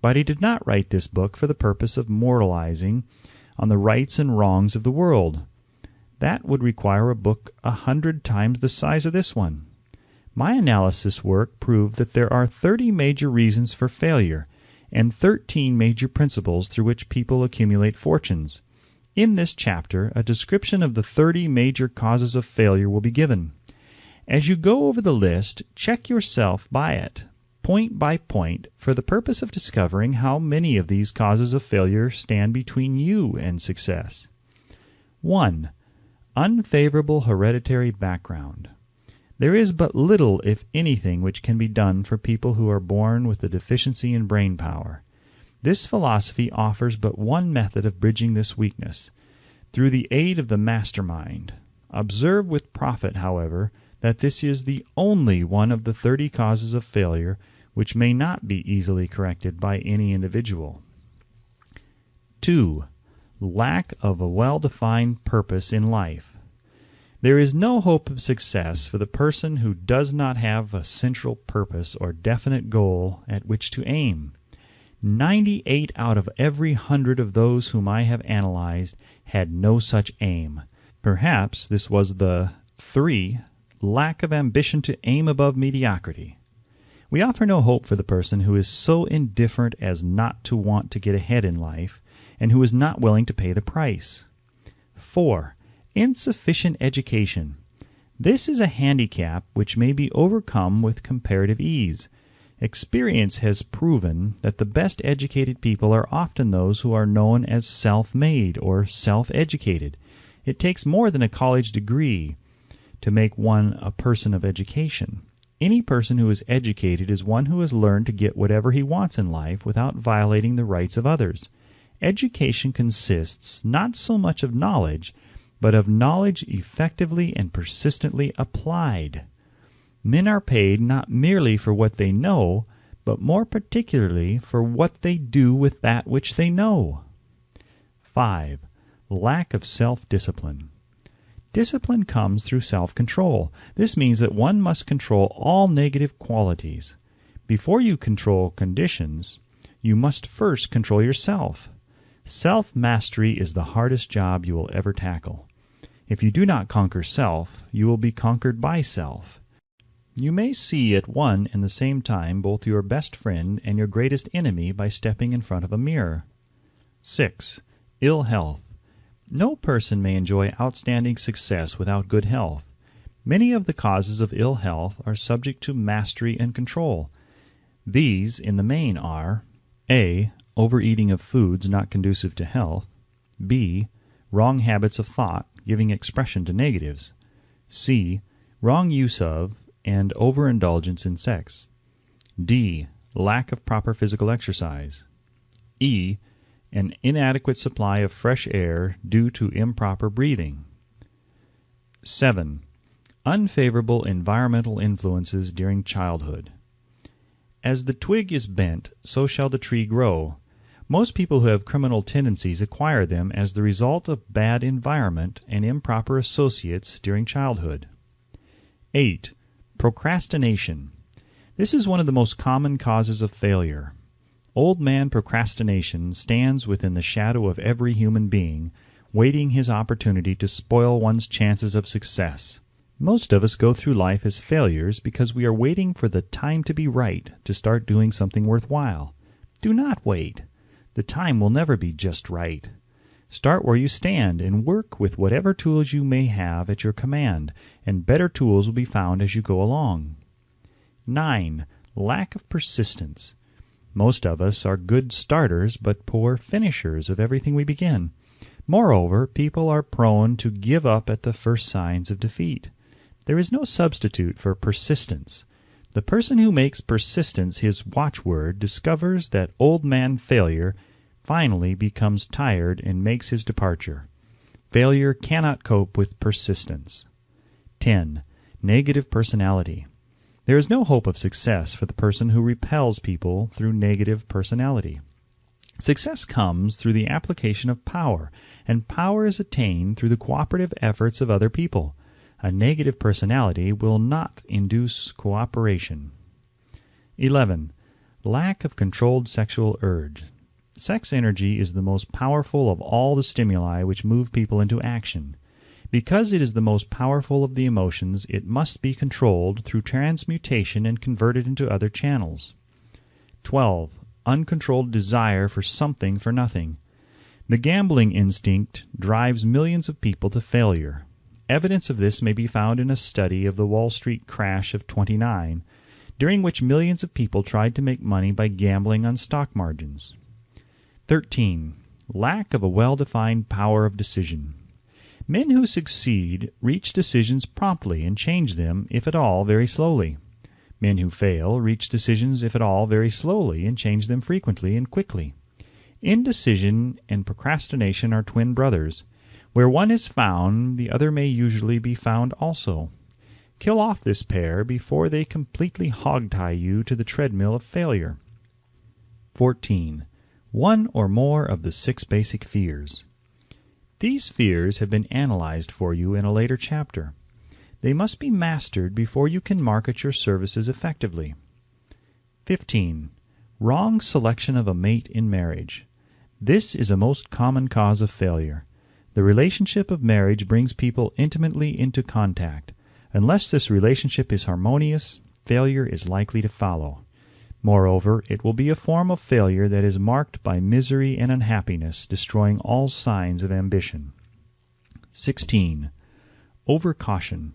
But he did not write this book for the purpose of moralizing on the rights and wrongs of the world. That would require a book 100 times the size of this one. My analysis work proved that there are 30 major reasons for failure and 13 major principles through which people accumulate fortunes. In this chapter, a description of the 30 major causes of failure will be given. As you go over the list, check yourself by it, point by point, for the purpose of discovering how many of these causes of failure stand between you and success. 1. Unfavorable hereditary background. There is but little, if anything, which can be done for people who are born with a deficiency in brain power. This philosophy offers but one method of bridging this weakness, through the aid of the mastermind. Observe with profit, however, that this is the only one of the 30 causes of failure which may not be easily corrected by any individual. 2. Lack of a well-defined purpose in life. There is no hope of success for the person who does not have a central purpose or definite goal at which to aim. 98 out of every 100 of those whom I have analyzed had no such aim. Perhaps this was the 3. Lack of ambition to aim above mediocrity. We offer no hope for the person who is so indifferent as not to want to get ahead in life, and who is not willing to pay the price. 4. Insufficient education. This is a handicap which may be overcome with comparative ease. Experience has proven that the best educated people are often those who are known as self-made or self-educated. It takes more than a college degree to make one a person of education. Any person who is educated is one who has learned to get whatever he wants in life without violating the rights of others. Education consists not so much of knowledge, but of knowledge effectively and persistently applied. Men are paid not merely for what they know, but more particularly for what they do with that which they know. 5. Lack of self-discipline. Discipline comes through self-control. This means that one must control all negative qualities. Before you control conditions, you must first control yourself. Self-mastery is the hardest job you will ever tackle. If you do not conquer self, you will be conquered by self. You may see at one and the same time both your best friend and your greatest enemy by stepping in front of a mirror. 6. Ill health. No person may enjoy outstanding success without good health. Many of the causes of ill health are subject to mastery and control. These, in the main, are A. Overeating of foods not conducive to health. B. Wrong habits of thought, giving expression to negatives. C. Wrong use of and overindulgence in sex. D. Lack of proper physical exercise. E. An inadequate supply of fresh air due to improper breathing. 7. Unfavorable environmental influences during childhood. As the twig is bent, so shall the tree grow. Most people who have criminal tendencies acquire them as the result of bad environment and improper associates during childhood. 8. Procrastination. This is one of the most common causes of failure. Old man procrastination stands within the shadow of every human being, waiting his opportunity to spoil one's chances of success. Most of us go through life as failures because we are waiting for the time to be right to start doing something worthwhile. Do not wait. The time will never be just right. Start where you stand and work with whatever tools you may have at your command, and better tools will be found as you go along. 9. Lack of persistence. Most of us are good starters but poor finishers of everything we begin. Moreover, people are prone to give up at the first signs of defeat. There is no substitute for persistence. The person who makes persistence his watchword discovers that old man failure finally becomes tired and makes his departure. Failure cannot cope with persistence. 10. Negative personality. There is no hope of success for the person who repels people through negative personality. Success comes through the application of power, and power is attained through the cooperative efforts of other people. A negative personality will not induce cooperation. 11. Lack of controlled sexual urge. Sex energy is the most powerful of all the stimuli which move people into action. Because it is the most powerful of the emotions, it must be controlled through transmutation and converted into other channels. 12. Uncontrolled desire for something for nothing. The gambling instinct drives millions of people to failure. Evidence of this may be found in a study of the Wall Street crash of '29, during which millions of people tried to make money by gambling on stock margins. 13. Lack of a well-defined power of decision. Men who succeed reach decisions promptly and change them, if at all, very slowly. Men who fail reach decisions, if at all, very slowly and change them frequently and quickly. Indecision and procrastination are twin brothers. Where one is found, the other may usually be found also. Kill off this pair before they completely hog-tie you to the treadmill of failure. 14. One or more of the 6 basic fears. These fears have been analyzed for you in a later chapter. They must be mastered before you can market your services effectively. 15. Wrong selection of a mate in marriage. This is a most common cause of failure. The relationship of marriage brings people intimately into contact. Unless this relationship is harmonious, failure is likely to follow. Moreover, it will be a form of failure that is marked by misery and unhappiness, destroying all signs of ambition. 16. Overcaution.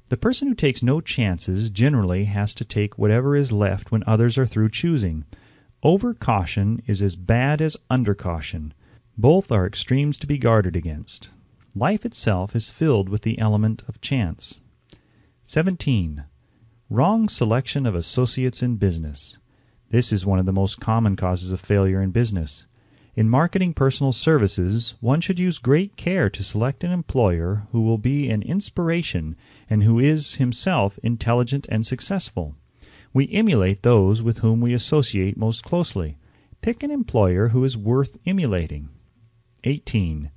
The person who takes no chances generally has to take whatever is left when others are through choosing. Overcaution is as bad as undercaution. Both are extremes to be guarded against. Life itself is filled with the element of chance. 17. Wrong selection of associates in business. This is one of the most common causes of failure in business. In marketing personal services, one should use great care to select an employer who will be an inspiration and who is himself intelligent and successful. We emulate those with whom we associate most closely. Pick an employer who is worth emulating. 18.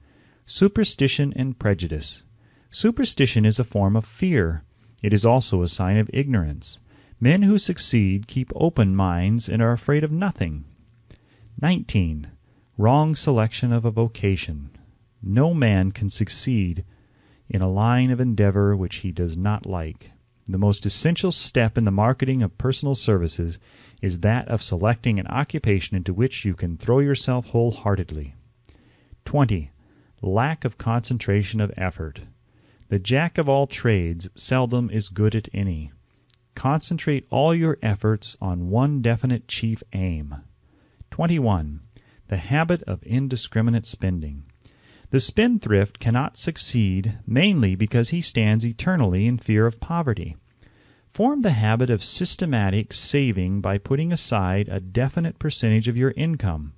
Superstition and prejudice. Superstition is a form of fear. It is also a sign of ignorance. Men who succeed keep open minds and are afraid of nothing. 19. Wrong selection of a vocation. No man can succeed in a line of endeavor which he does not like. The most essential step in the marketing of personal services is that of selecting an occupation into which you can throw yourself wholeheartedly. 20. Lack of concentration of effort. The jack of all trades seldom is good at any. Concentrate all your efforts on one definite chief aim. 21. The habit of indiscriminate spending. The spendthrift cannot succeed, mainly because he stands eternally in fear of poverty. Form the habit of systematic saving by putting aside a definite percentage of your income.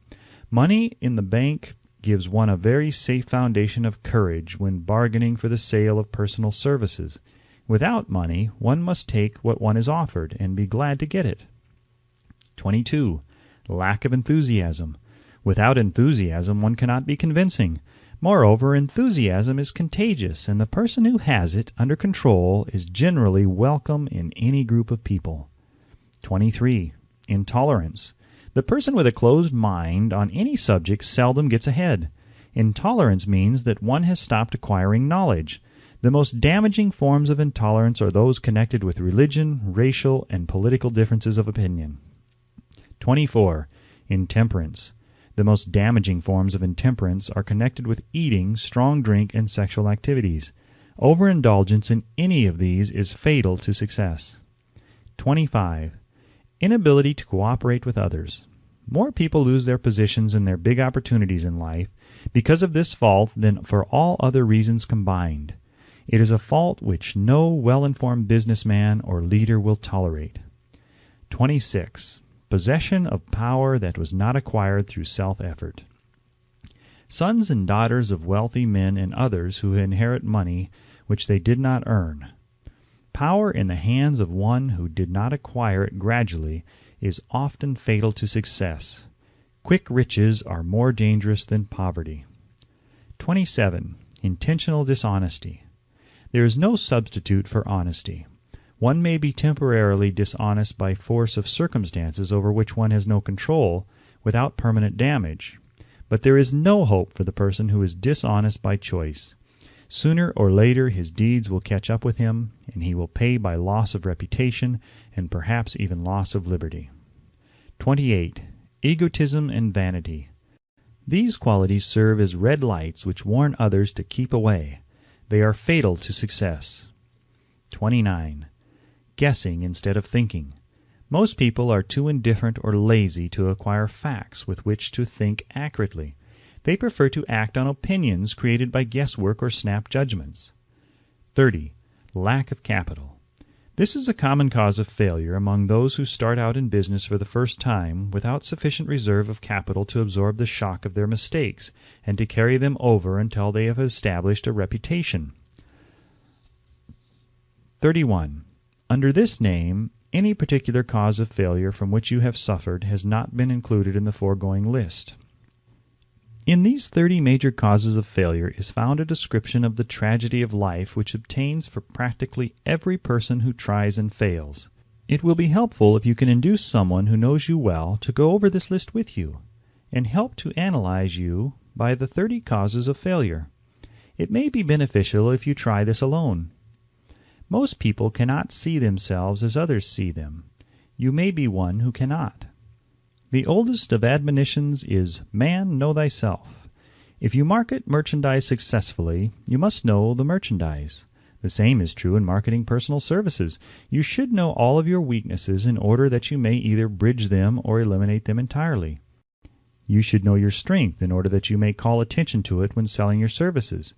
Money in the bank gives one a very safe foundation of courage when bargaining for the sale of personal services. Without money, one must take what one is offered and be glad to get it. 22. Lack of enthusiasm. Without enthusiasm, one cannot be convincing. Moreover, enthusiasm is contagious, and the person who has it under control is generally welcome in any group of people. 23. Intolerance. The person with a closed mind on any subject seldom gets ahead. Intolerance means that one has stopped acquiring knowledge. The most damaging forms of intolerance are those connected with religion, racial, and political differences of opinion. 24. Intemperance. The most damaging forms of intemperance are connected with eating, strong drink, and sexual activities. Overindulgence in any of these is fatal to success. 25. Inability to cooperate with others. More people lose their positions and their big opportunities in life because of this fault than for all other reasons combined. It is a fault which no well-informed businessman or leader will tolerate. 26. Possession of power that was not acquired through self-effort. sons and daughters of wealthy men and others who inherit money which they did not earn. Power in the hands of one who did not acquire it gradually is often fatal to success. Quick riches are more dangerous than poverty. 27. Intentional dishonesty. There is no substitute for honesty. One may be temporarily dishonest by force of circumstances over which one has no control, without permanent damage. But there is no hope for the person who is dishonest by choice. Sooner or later his deeds will catch up with him, and he will pay by loss of reputation and perhaps even loss of liberty. 28. Egotism and vanity. These qualities serve as red lights which warn others to keep away. They are fatal to success. 29. Guessing instead of thinking. Most people are too indifferent or lazy to acquire facts with which to think accurately. They prefer to act on opinions created by guesswork or snap judgments. 30. Lack of capital. This is a common cause of failure among those who start out in business for the first time without sufficient reserve of capital to absorb the shock of their mistakes and to carry them over until they have established a reputation. 31. Under this name, any particular cause of failure from which you have suffered has not been included in the foregoing list. In these 30 major causes of failure is found a description of the tragedy of life which obtains for practically every person who tries and fails. It will be helpful if you can induce someone who knows you well to go over this list with you, and help to analyze you by the 30 causes of failure. It may be beneficial if you try this alone. Most people cannot see themselves as others see them. You may be one who cannot. The oldest of admonitions is, "Man, know thyself." If you market merchandise successfully, you must know the merchandise. The same is true in marketing personal services. You should know all of your weaknesses in order that you may either bridge them or eliminate them entirely. You should know your strength in order that you may call attention to it when selling your services.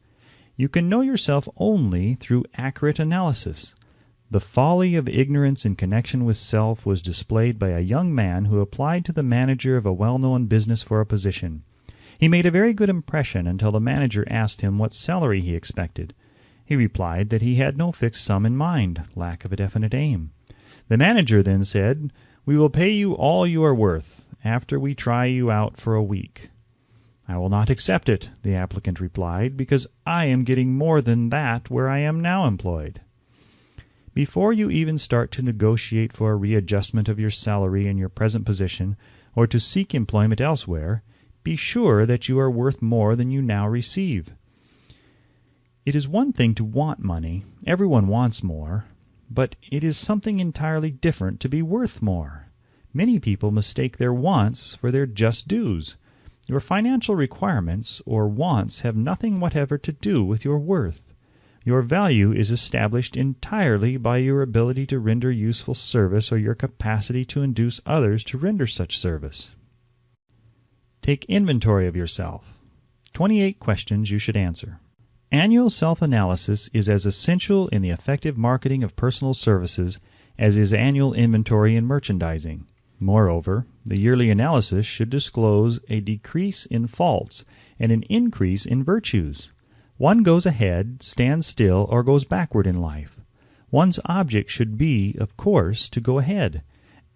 You can know yourself only through accurate analysis. The folly of ignorance in connection with self was displayed by a young man who applied to the manager of a well-known business for a position. He made a very good impression until the manager asked him what salary he expected. He replied that he had no fixed sum in mind, lack of a definite aim. The manager then said, "We will pay you all you are worth, after we try you out for a week." "I will not accept it," the applicant replied, "because I am getting more than that where I am now employed." Before you even start to negotiate for a readjustment of your salary in your present position, or to seek employment elsewhere, be sure that you are worth more than you now receive. It is one thing to want money, everyone wants more, but it is something entirely different to be worth more. Many people mistake their wants for their just dues. Your financial requirements or wants have nothing whatever to do with your worth. Your value is established entirely by your ability to render useful service or your capacity to induce others to render such service. Take inventory of yourself. 28 questions you should answer. Annual self-analysis is as essential in the effective marketing of personal services as is annual inventory in merchandising. Moreover, the yearly analysis should disclose a decrease in faults and an increase in virtues. One goes ahead, stands still, or goes backward in life. One's object should be, of course, to go ahead.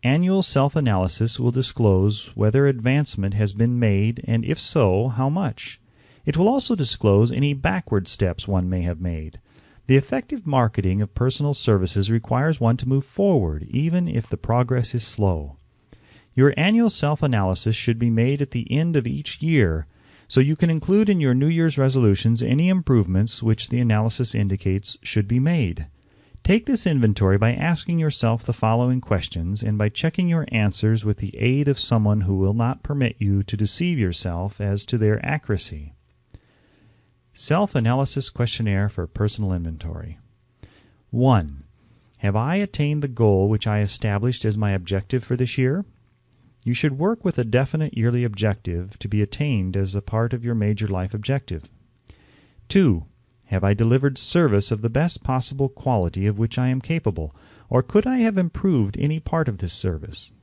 Annual self-analysis will disclose whether advancement has been made, and if so, how much. It will also disclose any backward steps one may have made. The effective marketing of personal services requires one to move forward, even if the progress is slow. Your annual self-analysis should be made at the end of each year, so you can include in your New Year's resolutions any improvements which the analysis indicates should be made. Take this inventory by asking yourself the following questions and by checking your answers with the aid of someone who will not permit you to deceive yourself as to their accuracy. Self-analysis questionnaire for personal inventory. 1. Have I attained the goal which I established as my objective for this year? You should work with a definite yearly objective to be attained as a part of your major life objective. 2. Have I delivered service of the best possible quality of which I am capable, or could I have improved any part of this service?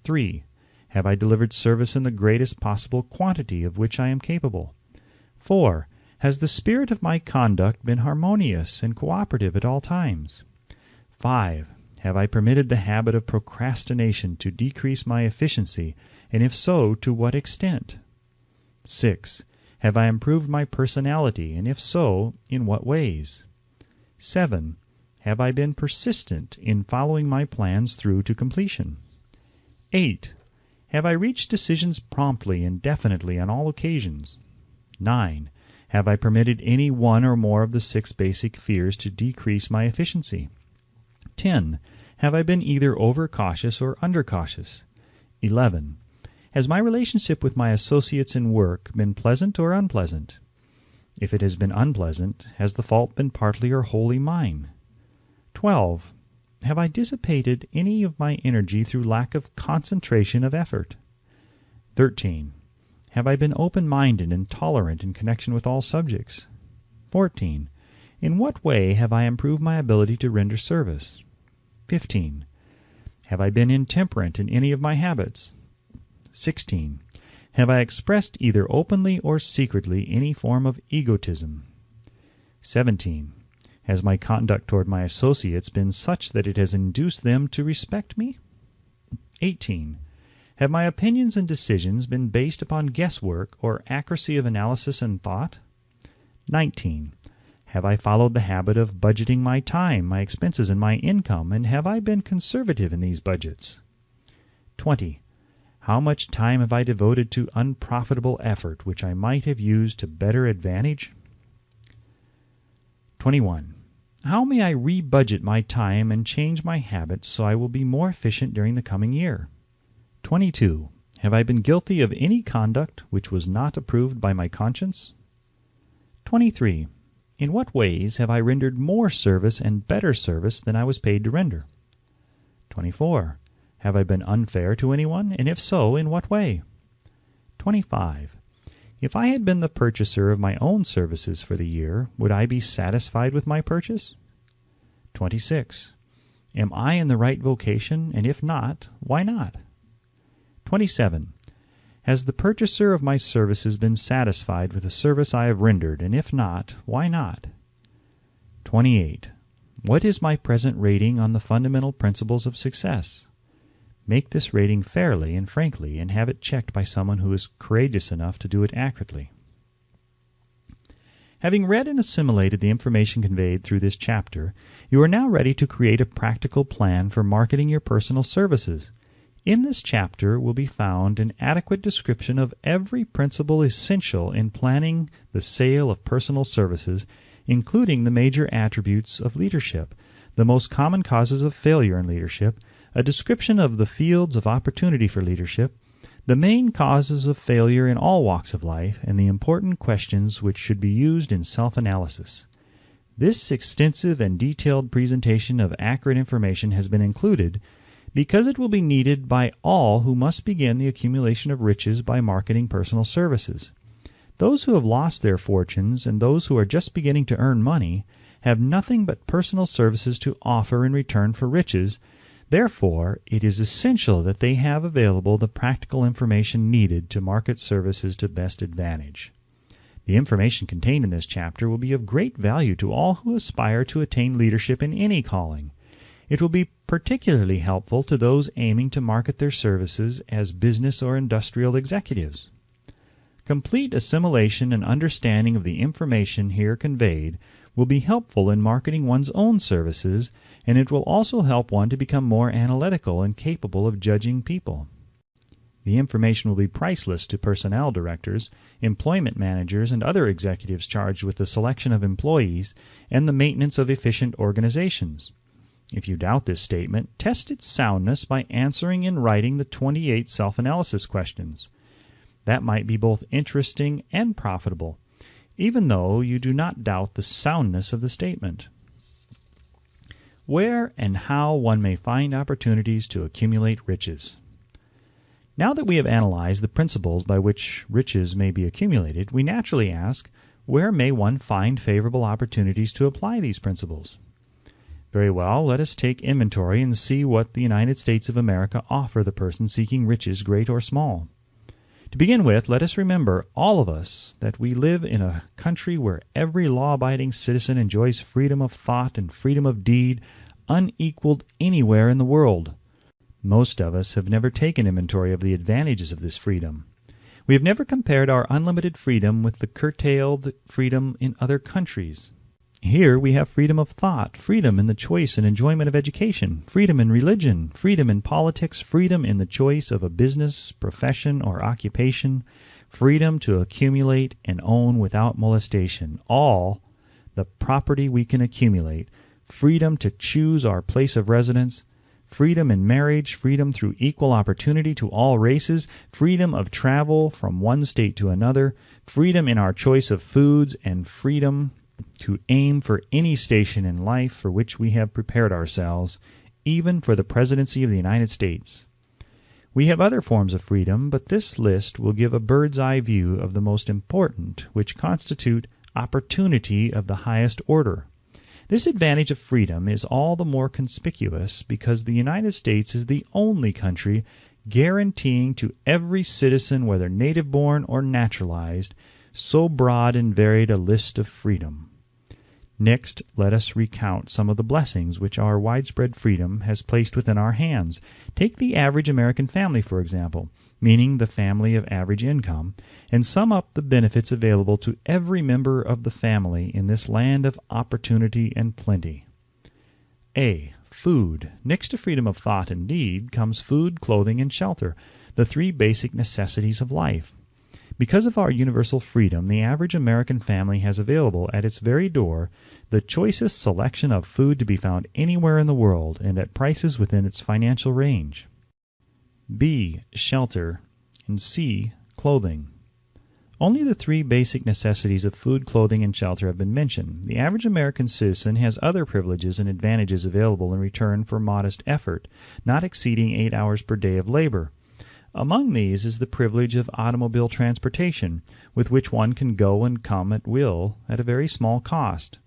3. Have I delivered service in the greatest possible quantity of which I am capable? 4. Has the spirit of my conduct been harmonious and cooperative at all times? 5. Have I permitted the habit of procrastination to decrease my efficiency, and if so, to what extent? 6. Have I improved my personality, and if so, in what ways? 7. Have I been persistent in following my plans through to completion? 8. Have I reached decisions promptly and definitely on all occasions? 9. Have I permitted any one or more of the 6 basic fears to decrease my efficiency? 10. Have I been either overcautious or undercautious? 11. Has my relationship with my associates in work been pleasant or unpleasant? If it has been unpleasant, has the fault been partly or wholly mine? 12. Have I dissipated any of my energy through lack of concentration of effort? 13. Have I been open-minded and tolerant in connection with all subjects? 14. In what way have I improved my ability to render service? 15. Have I been intemperate in any of my habits? 16. Have I expressed either openly or secretly any form of egotism? 17. Has my conduct toward my associates been such that it has induced them to respect me? 18. Have my opinions and decisions been based upon guesswork or accuracy of analysis and thought? 19. Have I followed the habit of budgeting my time, my expenses, and my income, and have I been conservative in these budgets? 20. How much time have I devoted to unprofitable effort which I might have used to better advantage? 21. How may I re-budget my time and change my habits so I will be more efficient during the coming year? 22. Have I been guilty of any conduct which was not approved by my conscience? 23. In what ways have I rendered more service and better service than I was paid to render? 24. Have I been unfair to anyone, and if so, in what way? 25. If I had been the purchaser of my own services for the year, would I be satisfied with my purchase? 26. Am I in the right vocation, and if not, why not? 27. Has the purchaser of my services been satisfied with the service I have rendered, and if not, why not? 28. What is my present rating on the fundamental principles of success? Make this rating fairly and frankly, and have it checked by someone who is courageous enough to do it accurately. Having read and assimilated the information conveyed through this chapter, you are now ready to create a practical plan for marketing your personal services. In this chapter will be found an adequate description of every principle essential in planning the sale of personal services, including the major attributes of leadership, the most common causes of failure in leadership, a description of the fields of opportunity for leadership, the main causes of failure in all walks of life, and the important questions which should be used in self-analysis. This extensive and detailed presentation of accurate information has been included because it will be needed by all who must begin the accumulation of riches by marketing personal services. Those who have lost their fortunes and those who are just beginning to earn money have nothing but personal services to offer in return for riches. Therefore, it is essential that they have available the practical information needed to market services to best advantage. The information contained in this chapter will be of great value to all who aspire to attain leadership in any calling. It will be particularly helpful to those aiming to market their services as business or industrial executives. Complete assimilation and understanding of the information here conveyed will be helpful in marketing one's own services, and it will also help one to become more analytical and capable of judging people. The information will be priceless to personnel directors, employment managers, and other executives charged with the selection of employees and the maintenance of efficient organizations. If you doubt this statement, test its soundness by answering in writing the 28 self-analysis questions. That might be both interesting and profitable, even though you do not doubt the soundness of the statement. Where and how one may find opportunities to accumulate riches. Now that we have analyzed the principles by which riches may be accumulated, we naturally ask, where may one find favorable opportunities to apply these principles? Very well, let us take inventory and see what the United States of America offer the person seeking riches, great or small. To begin with, let us remember, all of us, that we live in a country where every law-abiding citizen enjoys freedom of thought and freedom of deed unequaled anywhere in the world. Most of us have never taken inventory of the advantages of this freedom. We have never compared our unlimited freedom with the curtailed freedom in other countries. Here we have freedom of thought, freedom in the choice and enjoyment of education, freedom in religion, freedom in politics, freedom in the choice of a business, profession, or occupation, freedom to accumulate and own without molestation, all the property we can accumulate, freedom to choose our place of residence, freedom in marriage, freedom through equal opportunity to all races, freedom of travel from one state to another, freedom in our choice of foods, and freedom to aim for any station in life for which we have prepared ourselves, even for the presidency of the United States. We have other forms of freedom, but this list will give a bird's-eye view of the most important, which constitute opportunity of the highest order. This advantage of freedom is all the more conspicuous because the United States is the only country guaranteeing to every citizen, whether native-born or naturalized, so broad and varied a list of freedom. Next, let us recount some of the blessings which our widespread freedom has placed within our hands. Take the average American family, for example, meaning the family of average income, and sum up the benefits available to every member of the family in this land of opportunity and plenty. A. Food. Next to freedom of thought and deed comes food, clothing, and shelter, the three basic necessities of life. Because of our universal freedom, the average American family has available at its very door the choicest selection of food to be found anywhere in the world and at prices within its financial range. B. Shelter. And C. Clothing. Only the three basic necessities of food, clothing, and shelter have been mentioned. The average American citizen has other privileges and advantages available in return for modest effort, not exceeding 8 hours per day of labor. Among these is the privilege of automobile transportation, with which one can go and come at will at a very small cost.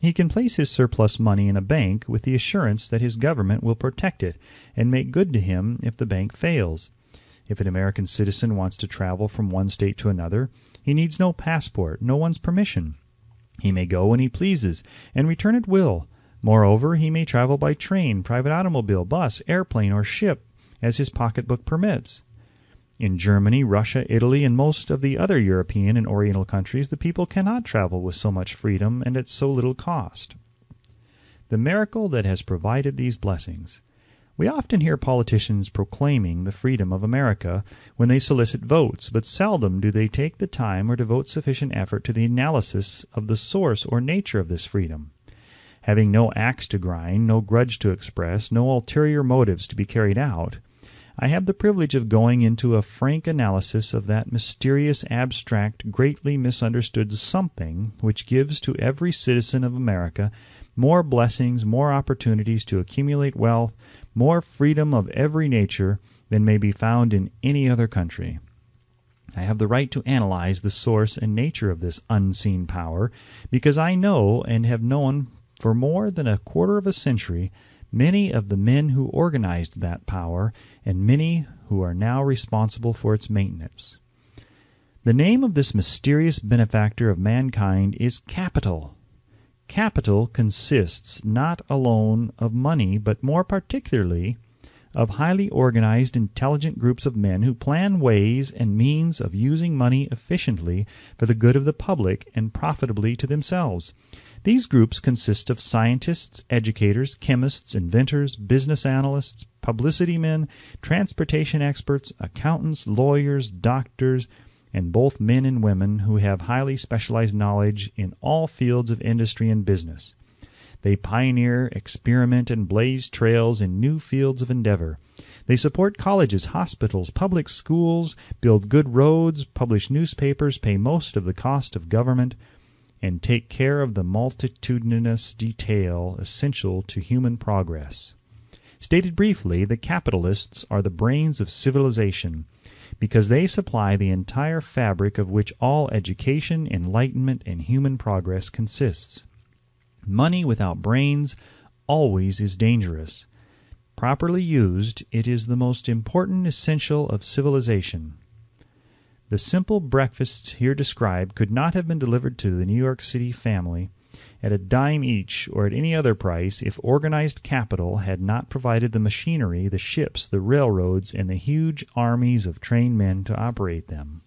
He can place his surplus money in a bank with the assurance that his government will protect it and make good to him if the bank fails. If an American citizen wants to travel from one state to another, he needs no passport, no one's permission. He may go when he pleases and return at will. Moreover, he may travel by train, private automobile, bus, airplane, or ship, as his pocketbook permits. In Germany, Russia, Italy, and most of the other European and Oriental countries, the people cannot travel with so much freedom and at so little cost. The miracle that has provided these blessings. We often hear politicians proclaiming the freedom of America when they solicit votes, but seldom do they take the time or devote sufficient effort to the analysis of the source or nature of this freedom. Having no axe to grind, no grudge to express, no ulterior motives to be carried out, I have the privilege of going into a frank analysis of that mysterious, abstract, greatly misunderstood something which gives to every citizen of America more blessings, more opportunities to accumulate wealth, more freedom of every nature than may be found in any other country. I have the right to analyze the source and nature of this unseen power, because I know and have known for more than a quarter of a century many of the men who organized that power, and many who are now responsible for its maintenance. The name of this mysterious benefactor of mankind is capital. Capital consists not alone of money, but more particularly of highly organized, intelligent groups of men who plan ways and means of using money efficiently for the good of the public and profitably to themselves. These groups consist of scientists, educators, chemists, inventors, business analysts, publicity men, transportation experts, accountants, lawyers, doctors, and both men and women who have highly specialized knowledge in all fields of industry and business. They pioneer, experiment, and blaze trails in new fields of endeavor. They support colleges, hospitals, public schools, build good roads, publish newspapers, pay most of the cost of government, and take care of the multitudinous detail essential to human progress. Stated briefly, the capitalists are the brains of civilization, because they supply the entire fabric of which all education, enlightenment, and human progress consists. Money without brains always is dangerous. Properly used, it is the most important essential of civilization. The simple breakfasts here described could not have been delivered to the New York City family at a dime each or at any other price if organized capital had not provided the machinery, the ships, the railroads, and the huge armies of trained men to operate them.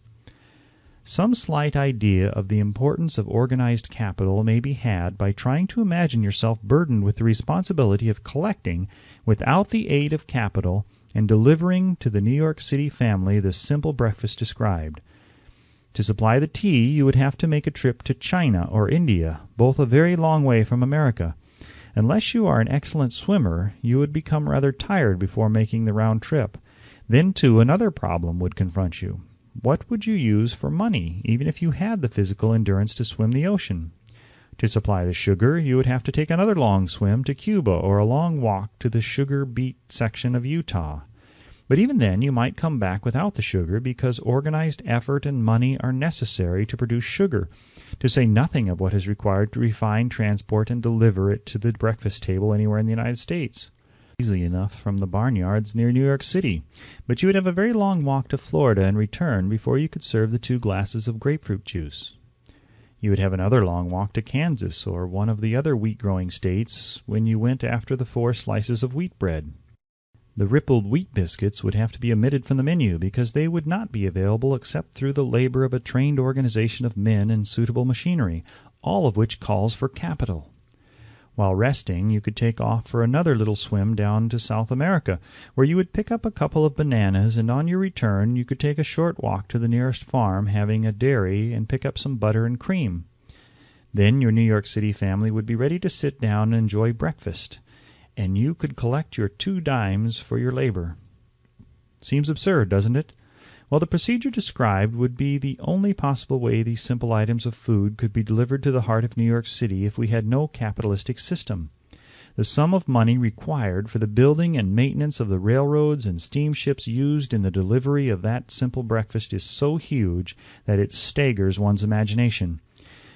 Some slight idea of the importance of organized capital may be had by trying to imagine yourself burdened with the responsibility of collecting, without the aid of capital, and delivering to the New York City family the simple breakfast described. To supply the tea, you would have to make a trip to China or India, both a very long way from America. Unless you are an excellent swimmer, you would become rather tired before making the round trip. Then, too, another problem would confront you. What would you use for money, even if you had the physical endurance to swim the ocean? To supply the sugar, you would have to take another long swim to Cuba or a long walk to the sugar-beet section of Utah. But even then, you might come back without the sugar because organized effort and money are necessary to produce sugar, to say nothing of what is required to refine, transport, and deliver it to the breakfast table anywhere in the United States. Easily enough from the barnyards near New York City, but you would have a very long walk to Florida and return before you could serve the 2 glasses of grapefruit juice. You would have another long walk to Kansas or one of the other wheat-growing states when you went after the 4 slices of wheat bread. The rippled wheat biscuits would have to be omitted from the menu because they would not be available except through the labor of a trained organization of men and suitable machinery, all of which calls for capital. While resting, you could take off for another little swim down to South America, where you would pick up a couple of bananas, and on your return you could take a short walk to the nearest farm having a dairy and pick up some butter and cream. Then your New York City family would be ready to sit down and enjoy breakfast, and you could collect your 2 dimes for your labor. Seems absurd, doesn't it? Well, the procedure described would be the only possible way these simple items of food could be delivered to the heart of New York City if we had no capitalistic system. The sum of money required for the building and maintenance of the railroads and steamships used in the delivery of that simple breakfast is so huge that it staggers one's imagination.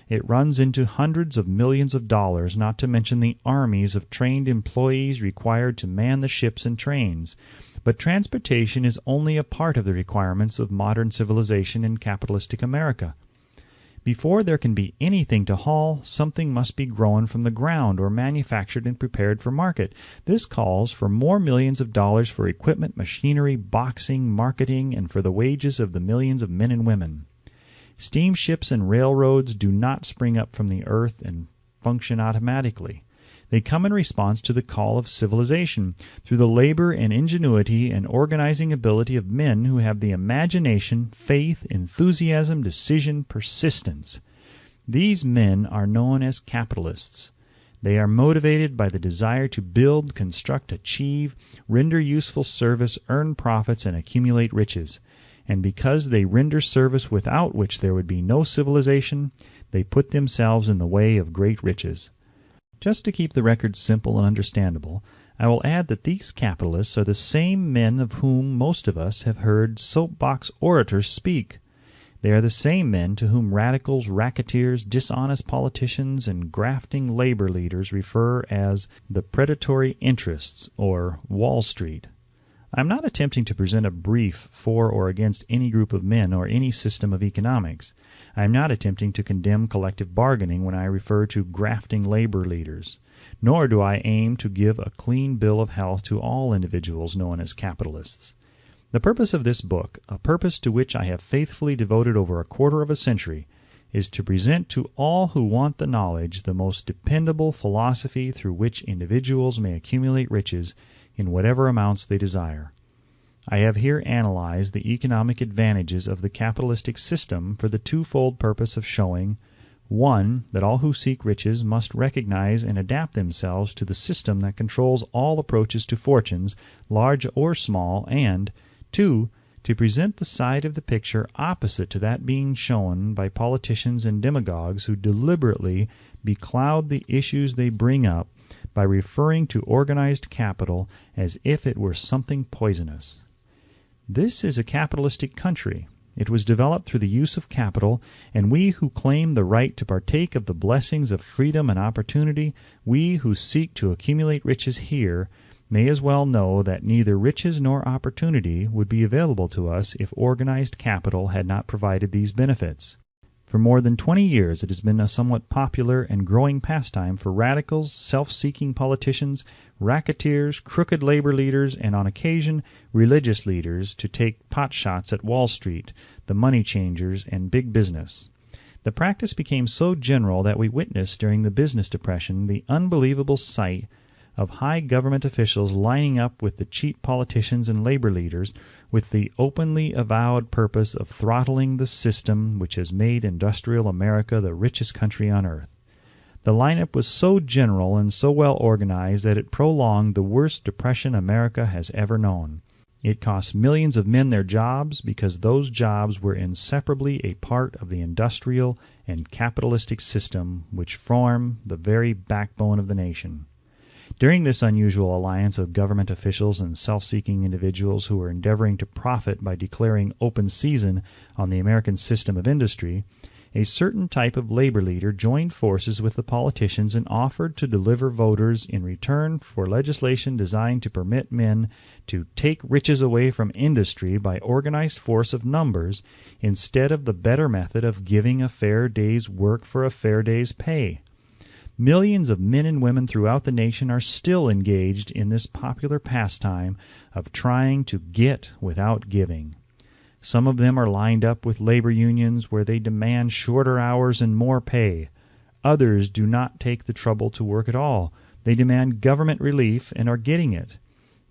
It runs into hundreds of millions of dollars, not to mention the armies of trained employees required to man the ships and trains. But transportation is only a part of the requirements of modern civilization in capitalistic America. Before there can be anything to haul, something must be grown from the ground or manufactured and prepared for market. This calls for more millions of dollars for equipment, machinery, boxing, marketing, and for the wages of the millions of men and women. Steamships and railroads do not spring up from the earth and function automatically. They come in response to the call of civilization, through the labor and ingenuity and organizing ability of men who have the imagination, faith, enthusiasm, decision, persistence. These men are known as capitalists. They are motivated by the desire to build, construct, achieve, render useful service, earn profits, and accumulate riches. And because they render service without which there would be no civilization, they put themselves in the way of great riches. Just to keep the record simple and understandable, I will add that these capitalists are the same men of whom most of us have heard soapbox orators speak. They are the same men to whom radicals, racketeers, dishonest politicians, and grafting labor leaders refer as the predatory interests, or Wall Street. I am not attempting to present a brief for or against any group of men or any system of economics. I am not attempting to condemn collective bargaining when I refer to grafting labor leaders. Nor do I aim to give a clean bill of health to all individuals known as capitalists. The purpose of this book, a purpose to which I have faithfully devoted over a quarter of a century, is to present to all who want the knowledge the most dependable philosophy through which individuals may accumulate riches in whatever amounts they desire. I have here analyzed the economic advantages of the capitalistic system for the twofold purpose of showing, 1, that all who seek riches must recognize and adapt themselves to the system that controls all approaches to fortunes, large or small, and 2, to present the side of the picture opposite to that being shown by politicians and demagogues who deliberately becloud the issues they bring up by referring to organized capital as if it were something poisonous. This is a capitalistic country. It was developed through the use of capital, and we who claim the right to partake of the blessings of freedom and opportunity, we who seek to accumulate riches here, may as well know that neither riches nor opportunity would be available to us if organized capital had not provided these benefits. For more than 20 years it has been a somewhat popular and growing pastime for radicals, self-seeking politicians, racketeers, crooked labor leaders, and on occasion religious leaders to take potshots at Wall Street, the money changers, and big business. The practice became so general that we witnessed during the business depression the unbelievable sight of high government officials lining up with the cheap politicians and labor leaders with the openly avowed purpose of throttling the system which has made industrial America the richest country on earth. The lineup was so general and so well organized that it prolonged the worst depression America has ever known. It cost millions of men their jobs because those jobs were inseparably a part of the industrial and capitalistic system which form the very backbone of the nation. During this unusual alliance of government officials and self-seeking individuals who were endeavoring to profit by declaring open season on the American system of industry, a certain type of labor leader joined forces with the politicians and offered to deliver voters in return for legislation designed to permit men to take riches away from industry by organized force of numbers instead of the better method of giving a fair day's work for a fair day's pay. Millions of men and women throughout the nation are still engaged in this popular pastime of trying to get without giving. Some of them are lined up with labor unions where they demand shorter hours and more pay. Others do not take the trouble to work at all. They demand government relief and are getting it.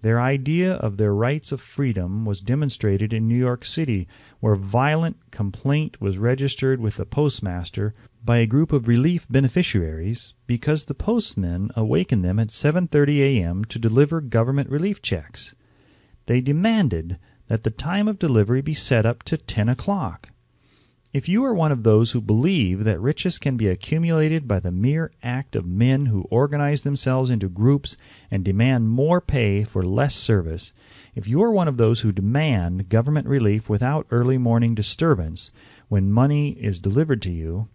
Their idea of their rights of freedom was demonstrated in New York City, where violent complaint was registered with the postmaster by a group of relief beneficiaries because the postmen awakened them at 7:30 a.m. to deliver government relief checks. They demanded that the time of delivery be set up to 10 o'clock. If you are one of those who believe that riches can be accumulated by the mere act of men who organize themselves into groups and demand more pay for less service, if you are one of those who demand government relief without early morning disturbance when money is delivered to you,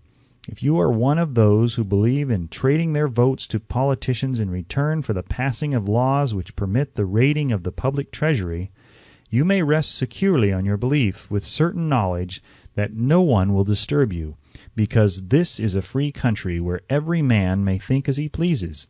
if you are one of those who believe in trading their votes to politicians in return for the passing of laws which permit the raiding of the public treasury, you may rest securely on your belief with certain knowledge that no one will disturb you, because this is a free country where every man may think as he pleases,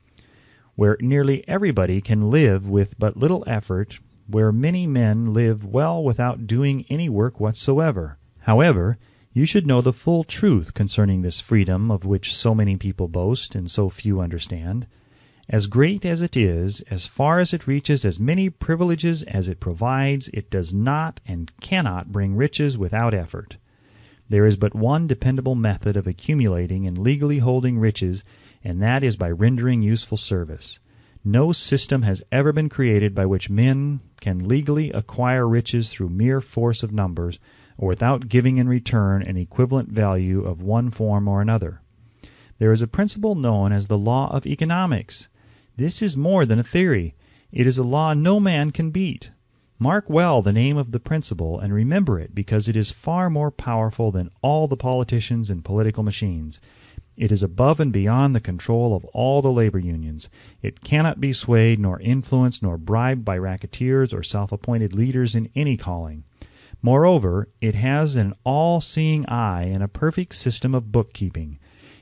where nearly everybody can live with but little effort, where many men live well without doing any work whatsoever. However, you should know the full truth concerning this freedom of which so many people boast and so few understand. As great as it is, as far as it reaches as many privileges as it provides, it does not and cannot bring riches without effort. There is but one dependable method of accumulating and legally holding riches, and that is by rendering useful service. No system has ever been created by which men can legally acquire riches through mere force of numbers, or without giving in return an equivalent value of one form or another. There is a principle known as the law of economics. This is more than a theory. It is a law no man can beat. Mark well the name of the principle and remember it, because it is far more powerful than all the politicians and political machines. It is above and beyond the control of all the labor unions. It cannot be swayed nor influenced nor bribed by racketeers or self-appointed leaders in any calling. Moreover, it has an all-seeing eye and a perfect system of bookkeeping,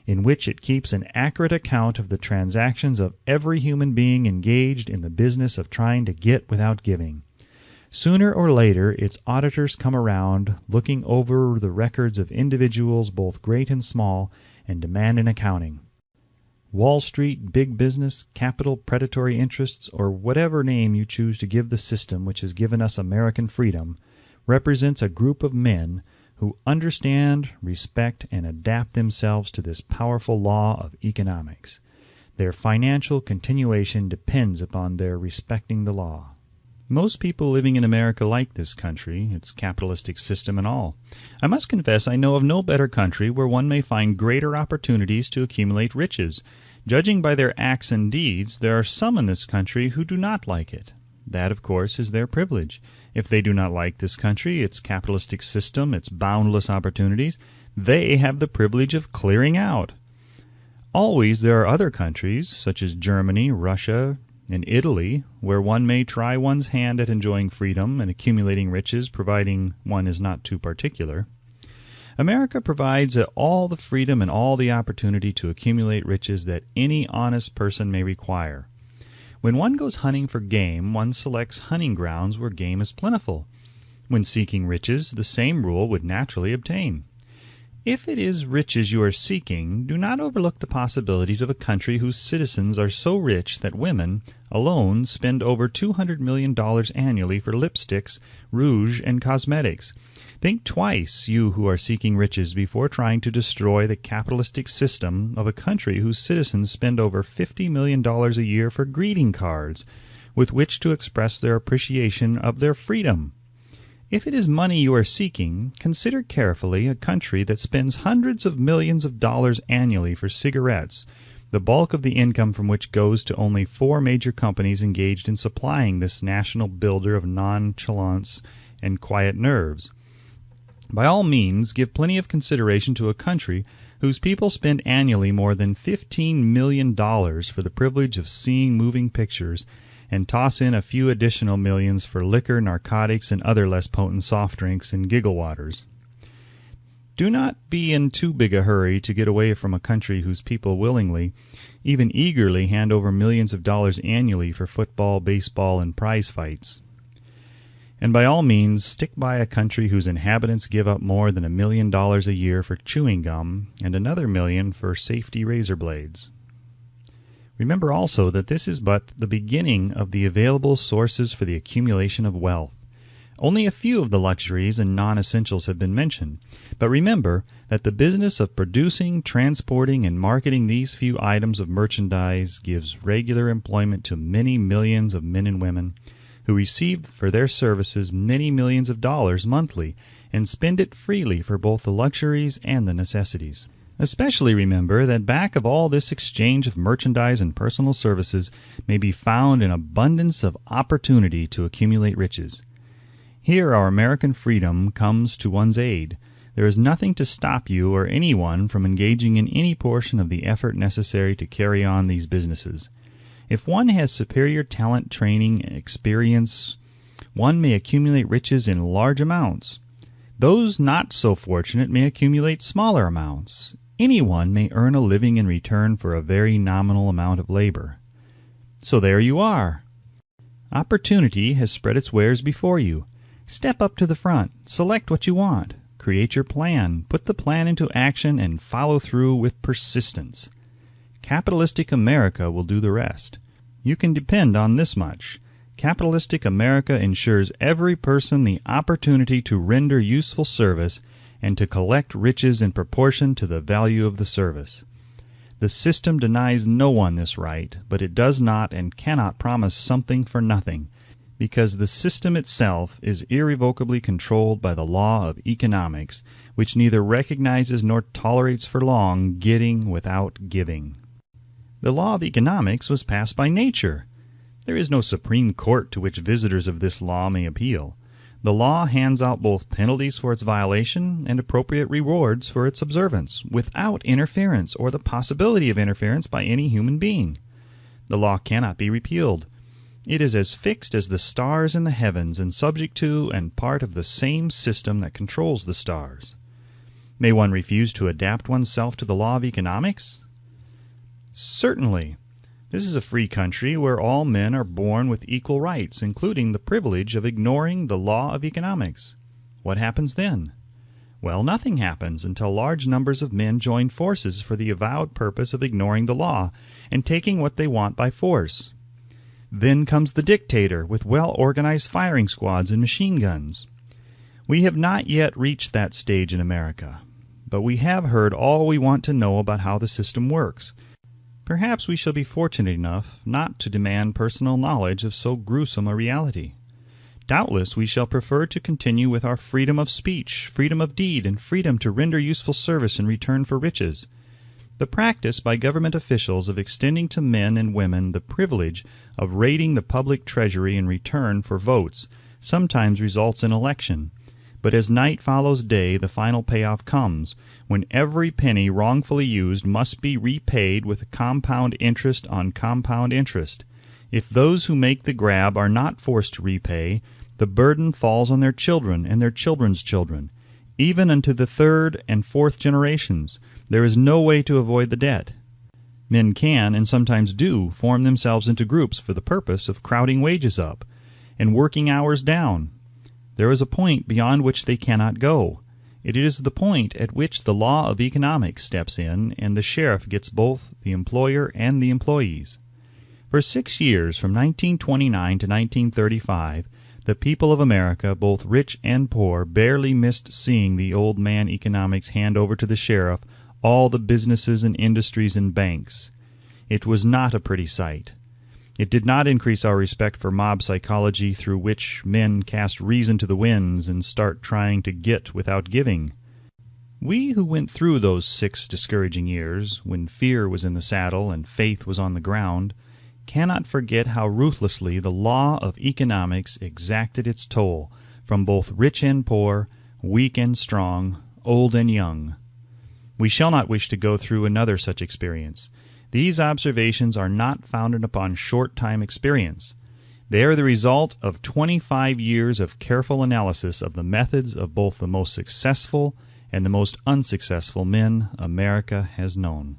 in which it keeps an accurate account of the transactions of every human being engaged in the business of trying to get without giving. Sooner or later its auditors come around, looking over the records of individuals both great and small, and demand an accounting. Wall Street, big business, capital, predatory interests, or whatever name you choose to give the system which has given us American freedom, represents a group of men who understand, respect, and adapt themselves to this powerful law of economics. Their financial continuation depends upon their respecting the law. Most people living in America like this country, its capitalistic system and all. I must confess I know of no better country where one may find greater opportunities to accumulate riches. Judging by their acts and deeds, there are some in this country who do not like it. That, of course, is their privilege. If they do not like this country, its capitalistic system, its boundless opportunities, they have the privilege of clearing out. Always there are other countries, such as Germany, Russia, In Italy, where one may try one's hand at enjoying freedom and accumulating riches, providing one is not too particular, America provides all the freedom and all the opportunity to accumulate riches that any honest person may require. When one goes hunting for game, one selects hunting grounds where game is plentiful. When seeking riches, the same rule would naturally obtain. If it is riches you are seeking, do not overlook the possibilities of a country whose citizens are so rich that women alone spend over $200 million annually for lipsticks, rouge, and cosmetics. Think twice, you who are seeking riches, before trying to destroy the capitalistic system of a country whose citizens spend over $50 million a year for greeting cards, with which to express their appreciation of their freedom. If it is money you are seeking, consider carefully a country that spends hundreds of millions of dollars annually for cigarettes, the bulk of the income from which goes to only 4 major companies engaged in supplying this national builder of nonchalance and quiet nerves. By all means, give plenty of consideration to a country whose people spend annually more than $15 million for the privilege of seeing moving pictures, and toss in a few additional millions for liquor, narcotics, and other less potent soft drinks and giggle waters. Do not be in too big a hurry to get away from a country whose people willingly, even eagerly, hand over millions of dollars annually for football, baseball, and prize fights. And by all means, stick by a country whose inhabitants give up more than $1 million a year for chewing gum and another $1 million for safety razor blades. Remember also that this is but the beginning of the available sources for the accumulation of wealth. Only a few of the luxuries and non-essentials have been mentioned, but remember that the business of producing, transporting, and marketing these few items of merchandise gives regular employment to many millions of men and women who receive for their services many millions of dollars monthly and spend it freely for both the luxuries and the necessities. Especially remember that back of all this exchange of merchandise and personal services may be found an abundance of opportunity to accumulate riches. Here our American freedom comes to one's aid. There is nothing to stop you or anyone from engaging in any portion of the effort necessary to carry on these businesses. If one has superior talent, training, and experience, one may accumulate riches in large amounts. Those not so fortunate may accumulate smaller amounts. Anyone may earn a living in return for a very nominal amount of labor. So there you are. Opportunity has spread its wares before you. Step up to the front, select what you want, create your plan, put the plan into action, and follow through with persistence. Capitalistic America will do the rest. You can depend on this much. Capitalistic America ensures every person the opportunity to render useful service and to collect riches in proportion to the value of the service. The system denies no one this right, but it does not and cannot promise something for nothing, because the system itself is irrevocably controlled by the law of economics, which neither recognizes nor tolerates for long getting without giving. The law of economics was passed by nature. There is no Supreme Court to which visitors of this law may appeal. The law hands out both penalties for its violation and appropriate rewards for its observance, without interference or the possibility of interference by any human being. The law cannot be repealed. It is as fixed as the stars in the heavens and subject to and part of the same system that controls the stars. May one refuse to adapt oneself to the law of economics? Certainly. This is a free country where all men are born with equal rights, including the privilege of ignoring the law of economics. What happens then? Well, nothing happens until large numbers of men join forces for the avowed purpose of ignoring the law and taking what they want by force. Then comes the dictator with well-organized firing squads and machine guns. We have not yet reached that stage in America, but we have heard all we want to know about how the system works. Perhaps we shall be fortunate enough not to demand personal knowledge of so gruesome a reality. Doubtless we shall prefer to continue with our freedom of speech, freedom of deed, and freedom to render useful service in return for riches. The practice by government officials of extending to men and women the privilege of raiding the public treasury in return for votes sometimes results in election. But as night follows day, the final payoff comes, when every penny wrongfully used must be repaid with compound interest on compound interest. If those who make the grab are not forced to repay, the burden falls on their children and their children's children. Even unto the third and fourth generations, there is no way to avoid the debt. Men can, and sometimes do, form themselves into groups for the purpose of crowding wages up and working hours down. There is a point beyond which they cannot go. It is the point at which the law of economics steps in, and the sheriff gets both the employer and the employees. For 6 years, from 1929 to 1935, the people of America, both rich and poor, barely missed seeing the old man economics hand over to the sheriff all the businesses and industries and banks. It was not a pretty sight. It did not increase our respect for mob psychology, through which men cast reason to the winds and start trying to get without giving. We who went through those 6 discouraging years, when fear was in the saddle and faith was on the ground, cannot forget how ruthlessly the law of economics exacted its toll from both rich and poor, weak and strong, old and young. We shall not wish to go through another such experience. These observations are not founded upon short-time experience. They are the result of 25 years of careful analysis of the methods of both the most successful and the most unsuccessful men America has known.